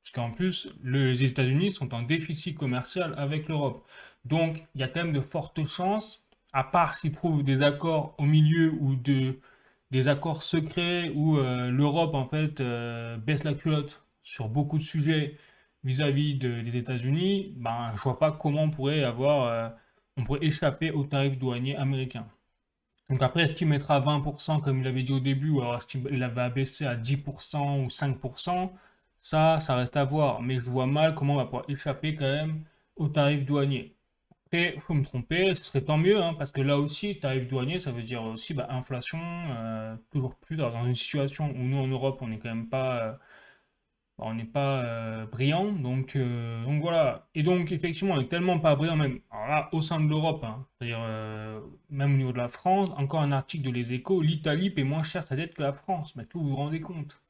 Parce qu'en plus, les États-Unis sont en déficit commercial avec l'Europe. Donc, il y a quand même de fortes chances, à part s'ils trouvent des accords au milieu ou des accords secrets où l'Europe, en fait, baisse la culotte sur beaucoup de sujets vis-à-vis des États-Unis, ben, je vois pas comment on pourrait échapper aux tarifs douaniers américains. Donc après, est-ce qu'il mettra 20% comme il avait dit au début, ou alors est-ce qu'il va baisser à 10% ou 5%? Ça reste à voir. Mais je vois mal comment on va pouvoir échapper quand même aux tarifs douaniers. Après, il faut me tromper, ce serait tant mieux, hein, parce que là aussi, tarifs douaniers, ça veut dire aussi bah, inflation, toujours plus. Alors, dans une situation où nous, en Europe, on n'est pas brillant, donc voilà. Et donc effectivement, on n'est tellement pas brillant même, alors là, au sein de l'Europe, hein, c'est-à-dire même au niveau de la France, encore un article de Les Échos, l'Italie paie moins cher sa dette que la France, mais que vous vous rendez compte?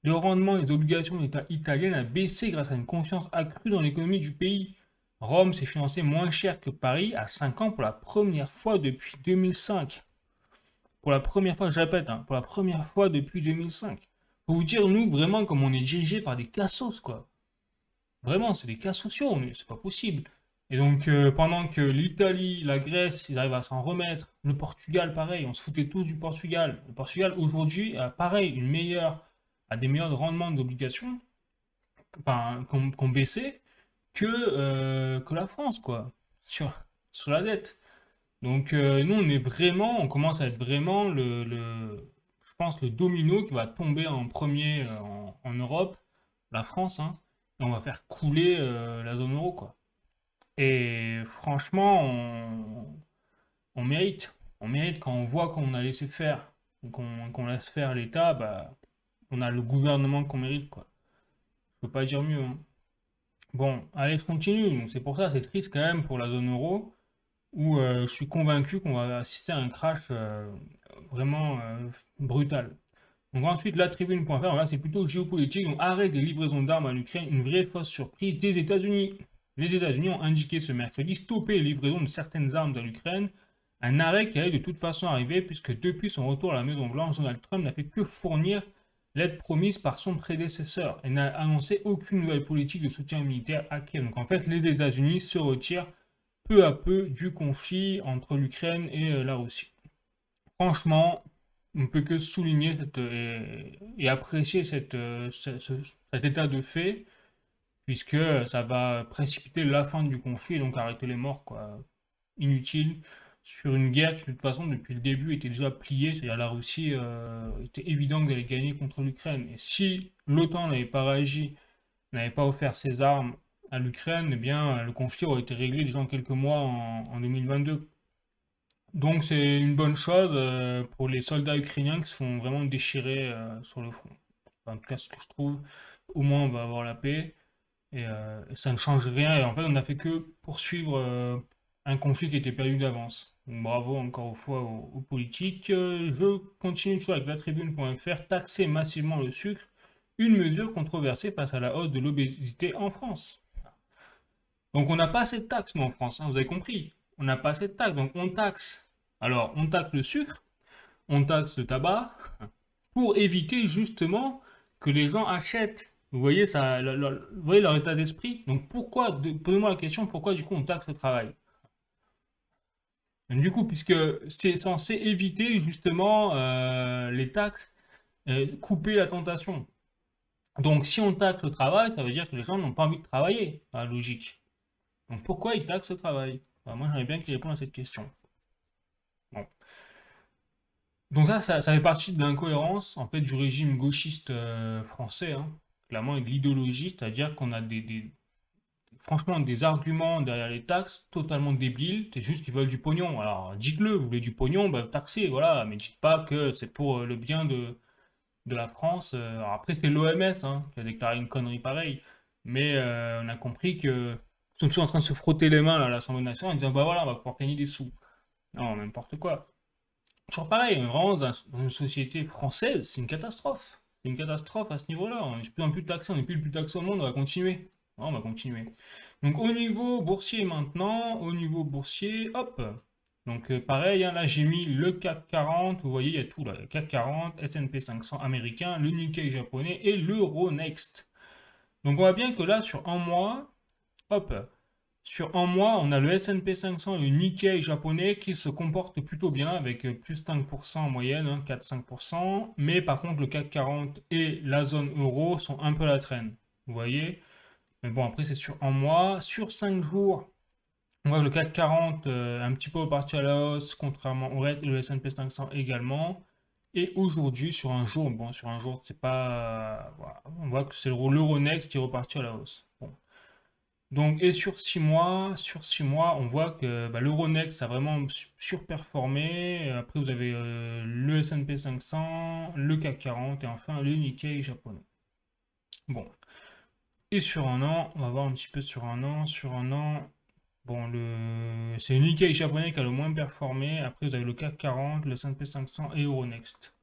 Le rendement des obligations de l'État italien a baissé grâce à une confiance accrue dans l'économie du pays. Rome s'est financé moins cher que Paris à 5 ans pour la première fois depuis 2005. Pour la première fois, je répète, hein, pour la première fois depuis 2005. Faut vous dire, nous, vraiment, comme on est dirigé par des cassos, quoi. Vraiment, c'est des cas sociaux, c'est pas possible. Et donc, pendant que l'Italie, la Grèce, ils arrivent à s'en remettre, le Portugal, pareil, on se foutait tous du Portugal. Le Portugal, aujourd'hui, a pareil, a des meilleurs rendements d'obligations, enfin, qu'on baissé, que la France, quoi, sur la dette. Donc, nous, on commence à être vraiment je pense, le domino qui va tomber en premier en Europe, la France, hein, et on va faire couler la zone euro, quoi. Et franchement, on mérite. On mérite quand on voit qu'on a laissé faire, et qu'on laisse faire l'État, bah, on a le gouvernement qu'on mérite, quoi. Je peux pas dire mieux, hein. Bon, allez, je continue. Donc, c'est pour ça, c'est triste quand même pour la zone euro, où je suis convaincu qu'on va assister à un crash vraiment brutal. Donc ensuite, la tribune.fr, là c'est plutôt géopolitique. Donc arrêt des livraisons d'armes à l'Ukraine, une vraie fausse surprise des États-Unis. Les États-Unis ont indiqué ce mercredi stopper les livraisons de certaines armes à l'Ukraine. Un arrêt qui allait de toute façon arriver puisque depuis son retour à la Maison-Blanche, Donald Trump n'a fait que fournir l'aide promise par son prédécesseur et n'a annoncé aucune nouvelle politique de soutien militaire à Kiev. Donc en fait, les États-Unis se retirent peu à peu du conflit entre l'Ukraine et la Russie. Franchement, on ne peut que souligner et apprécier cet état de fait, puisque ça va précipiter la fin du conflit et donc arrêter les morts, quoi. Inutile, sur une guerre qui, de toute façon, depuis le début, était déjà pliée, c'est-à-dire la Russie était évident qu'elle allait gagner contre l'Ukraine. Et si l'OTAN n'avait pas réagi, n'avait pas offert ses armes à l'Ukraine, eh bien, le conflit aurait été réglé déjà en quelques mois en 2022. Donc c'est une bonne chose pour les soldats ukrainiens qui se font vraiment déchirer sur le front. Enfin, en tout cas, ce que je trouve, au moins on va avoir la paix et ça ne change rien. Et en fait, on n'a fait que poursuivre un conflit qui était perdu d'avance. Donc bravo encore une fois aux politiques. Je continue toujours avec la tribune.fr. Taxer massivement le sucre, une mesure controversée face à la hausse de l'obésité en France. Donc on n'a pas assez de taxes, nous, en France, hein, vous avez compris. On n'a pas assez de taxes, donc on taxe. Alors, on taxe le sucre, on taxe le tabac, pour éviter justement que les gens achètent. Vous voyez ça, vous voyez leur état d'esprit. Donc pourquoi, posez-moi la question, pourquoi du coup on taxe le travail? Donc, du coup, puisque c'est censé éviter justement les taxes, couper la tentation. Donc si on taxe le travail, ça veut dire que les gens n'ont pas envie de travailler, la logique. Donc pourquoi ils taxent le travail? Enfin, moi j'aimerais bien qu'ils répondent à cette question. Bon. Donc ça fait partie de l'incohérence en fait du régime gauchiste français, hein, clairement, et de l'idéologie, c'est-à-dire qu'on a franchement des arguments derrière les taxes totalement débiles, c'est juste qu'ils veulent du pognon. Alors dites-le, vous voulez du pognon, bah, taxez, voilà, mais dites pas que c'est pour le bien de la France. Alors après c'est l'OMS hein, qui a déclaré une connerie pareille, mais on a compris que ils sont tous en train de se frotter les mains là, à l'Assemblée nationale en disant bah voilà, on va pouvoir gagner des sous. Non, n'importe quoi. Toujours pareil, vraiment, dans une société française, c'est une catastrophe. C'est une catastrophe à ce niveau-là. On est de plus en plus taxé, on n'est plus le plus taxé au monde, on va continuer. Ouais, on va continuer. Donc au niveau boursier maintenant, au niveau boursier, hop. Donc pareil, hein, là j'ai mis le CAC 40, vous voyez, il y a tout là. Le CAC 40, S&P 500 américain, le Nikkei japonais et l'Euronext. Donc on voit bien que là, sur un mois, hop, sur un mois, on a le S&P 500 et le Nikkei japonais qui se comportent plutôt bien avec plus 5% en moyenne, hein, 4-5%. Mais par contre, le CAC 40 et la zone euro sont un peu à la traîne. Vous voyez? Mais bon, après, c'est sur un mois. Sur 5 jours, on voit que le CAC 40 un petit peu reparti à la hausse, contrairement au reste, et le S&P 500 également. Et aujourd'hui, sur un jour, bon, sur un jour, c'est pas. Voilà, on voit que c'est l'Euronext qui est reparti à la hausse. Bon. Donc, et sur 6 mois, on voit que bah, l'Euronext a vraiment surperformé. Après, vous avez le S&P 500, le CAC 40 et enfin le Nikkei japonais. Bon. Et sur un an, on va voir un petit peu sur un an. Sur un an, bon, c'est le Nikkei japonais qui a le moins performé. Après, vous avez le CAC 40, le S&P 500 et Euronext.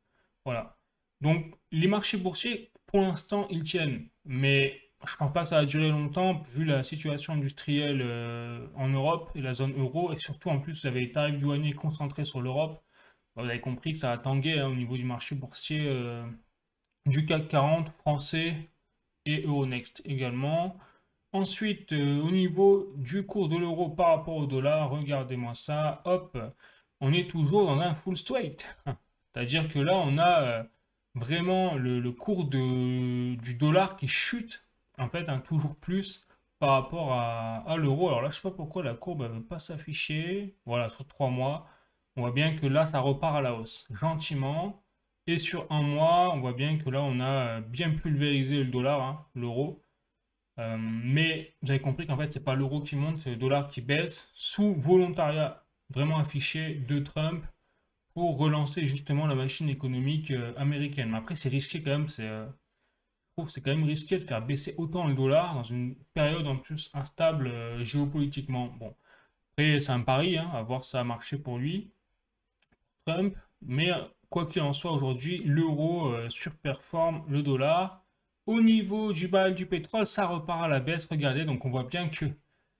Voilà. Donc, les marchés boursiers, pour l'instant, ils tiennent. Mais je ne pense pas que ça va durer longtemps, vu la situation industrielle en Europe et la zone euro. Et surtout, en plus, vous avez les tarifs douaniers concentrés sur l'Europe. Vous avez compris que ça a tangué hein, au niveau du marché boursier du CAC 40 français et Euronext également. Ensuite, au niveau du cours de l'euro par rapport au dollar, regardez-moi ça. Hop, on est toujours dans un full straight. C'est-à-dire que là, on a vraiment le cours du dollar qui chute, en fait, hein, toujours plus par rapport à l'euro. Alors là, je sais pas pourquoi la courbe ne veut pas s'afficher. Voilà, sur 3 mois, on voit bien que là, ça repart à la hausse, gentiment. Et sur un mois, on voit bien que là, on a bien pulvérisé le dollar, hein, l'euro. Mais vous avez compris qu'en fait, c'est pas l'euro qui monte, c'est le dollar qui baisse, sous volontariat vraiment affiché de Trump pour relancer justement la machine économique américaine. Mais après, c'est risqué quand même. Je trouve que c'est quand même risqué de faire baisser autant le dollar dans une période en plus instable géopolitiquement. Bon, après, c'est un pari, hein, à voir si ça a marché pour lui, Trump. Mais quoi qu'il en soit, aujourd'hui, l'euro surperforme le dollar. Au niveau du baril du pétrole, ça repart à la baisse. Regardez, donc on voit bien que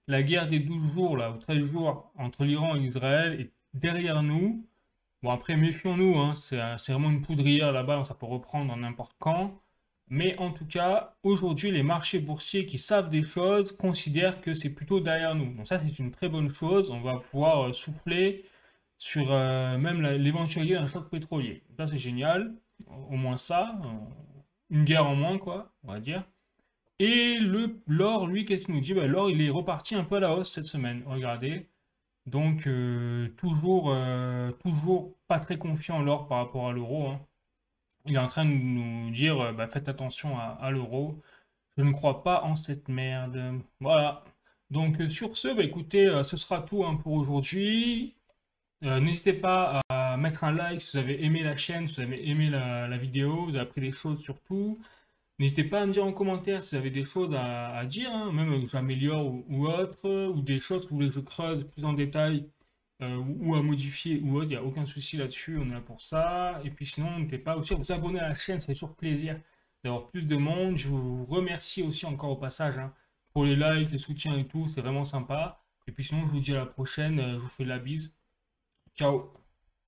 la guerre des 12 jours, là, ou 13 jours, entre l'Iran et Israël est derrière nous. Bon, après, méfions-nous, hein, c'est vraiment une poudrière là-bas, ça peut reprendre n'importe quand. Mais en tout cas, aujourd'hui, les marchés boursiers qui savent des choses considèrent que c'est plutôt derrière nous. Donc ça, c'est une très bonne chose. On va pouvoir souffler sur même l'éventualité d'un choc pétrolier. Ça, c'est génial. Au moins ça. Une guerre en moins, quoi, on va dire. Et l'or, lui, qu'est-ce qu'il nous dit? Bah, l'or, il est reparti un peu à la hausse cette semaine. Regardez. Donc, toujours pas très confiant l'or par rapport à l'euro, hein. Il est en train de nous dire, bah, faites attention à l'euro. Je ne crois pas en cette merde. Voilà. Donc, sur ce, bah, écoutez, ce sera tout hein, pour aujourd'hui. N'hésitez pas à mettre un like si vous avez aimé la chaîne, si vous avez aimé la vidéo, vous avez appris des choses surtout. N'hésitez pas à me dire en commentaire si vous avez des choses à dire, hein, même que j'améliore ou autre, ou des choses que vous voulez que je creuse plus en détail, ou à modifier ou autre, il n'y a aucun souci là-dessus, on est là pour ça. Et puis sinon, n'hésitez pas aussi à vous abonner à la chaîne, ça fait toujours plaisir d'avoir plus de monde. Je vous remercie aussi encore au passage hein, pour les likes, les soutiens et tout, c'est vraiment sympa. Et puis sinon, je vous dis à la prochaine, je vous fais la bise. Ciao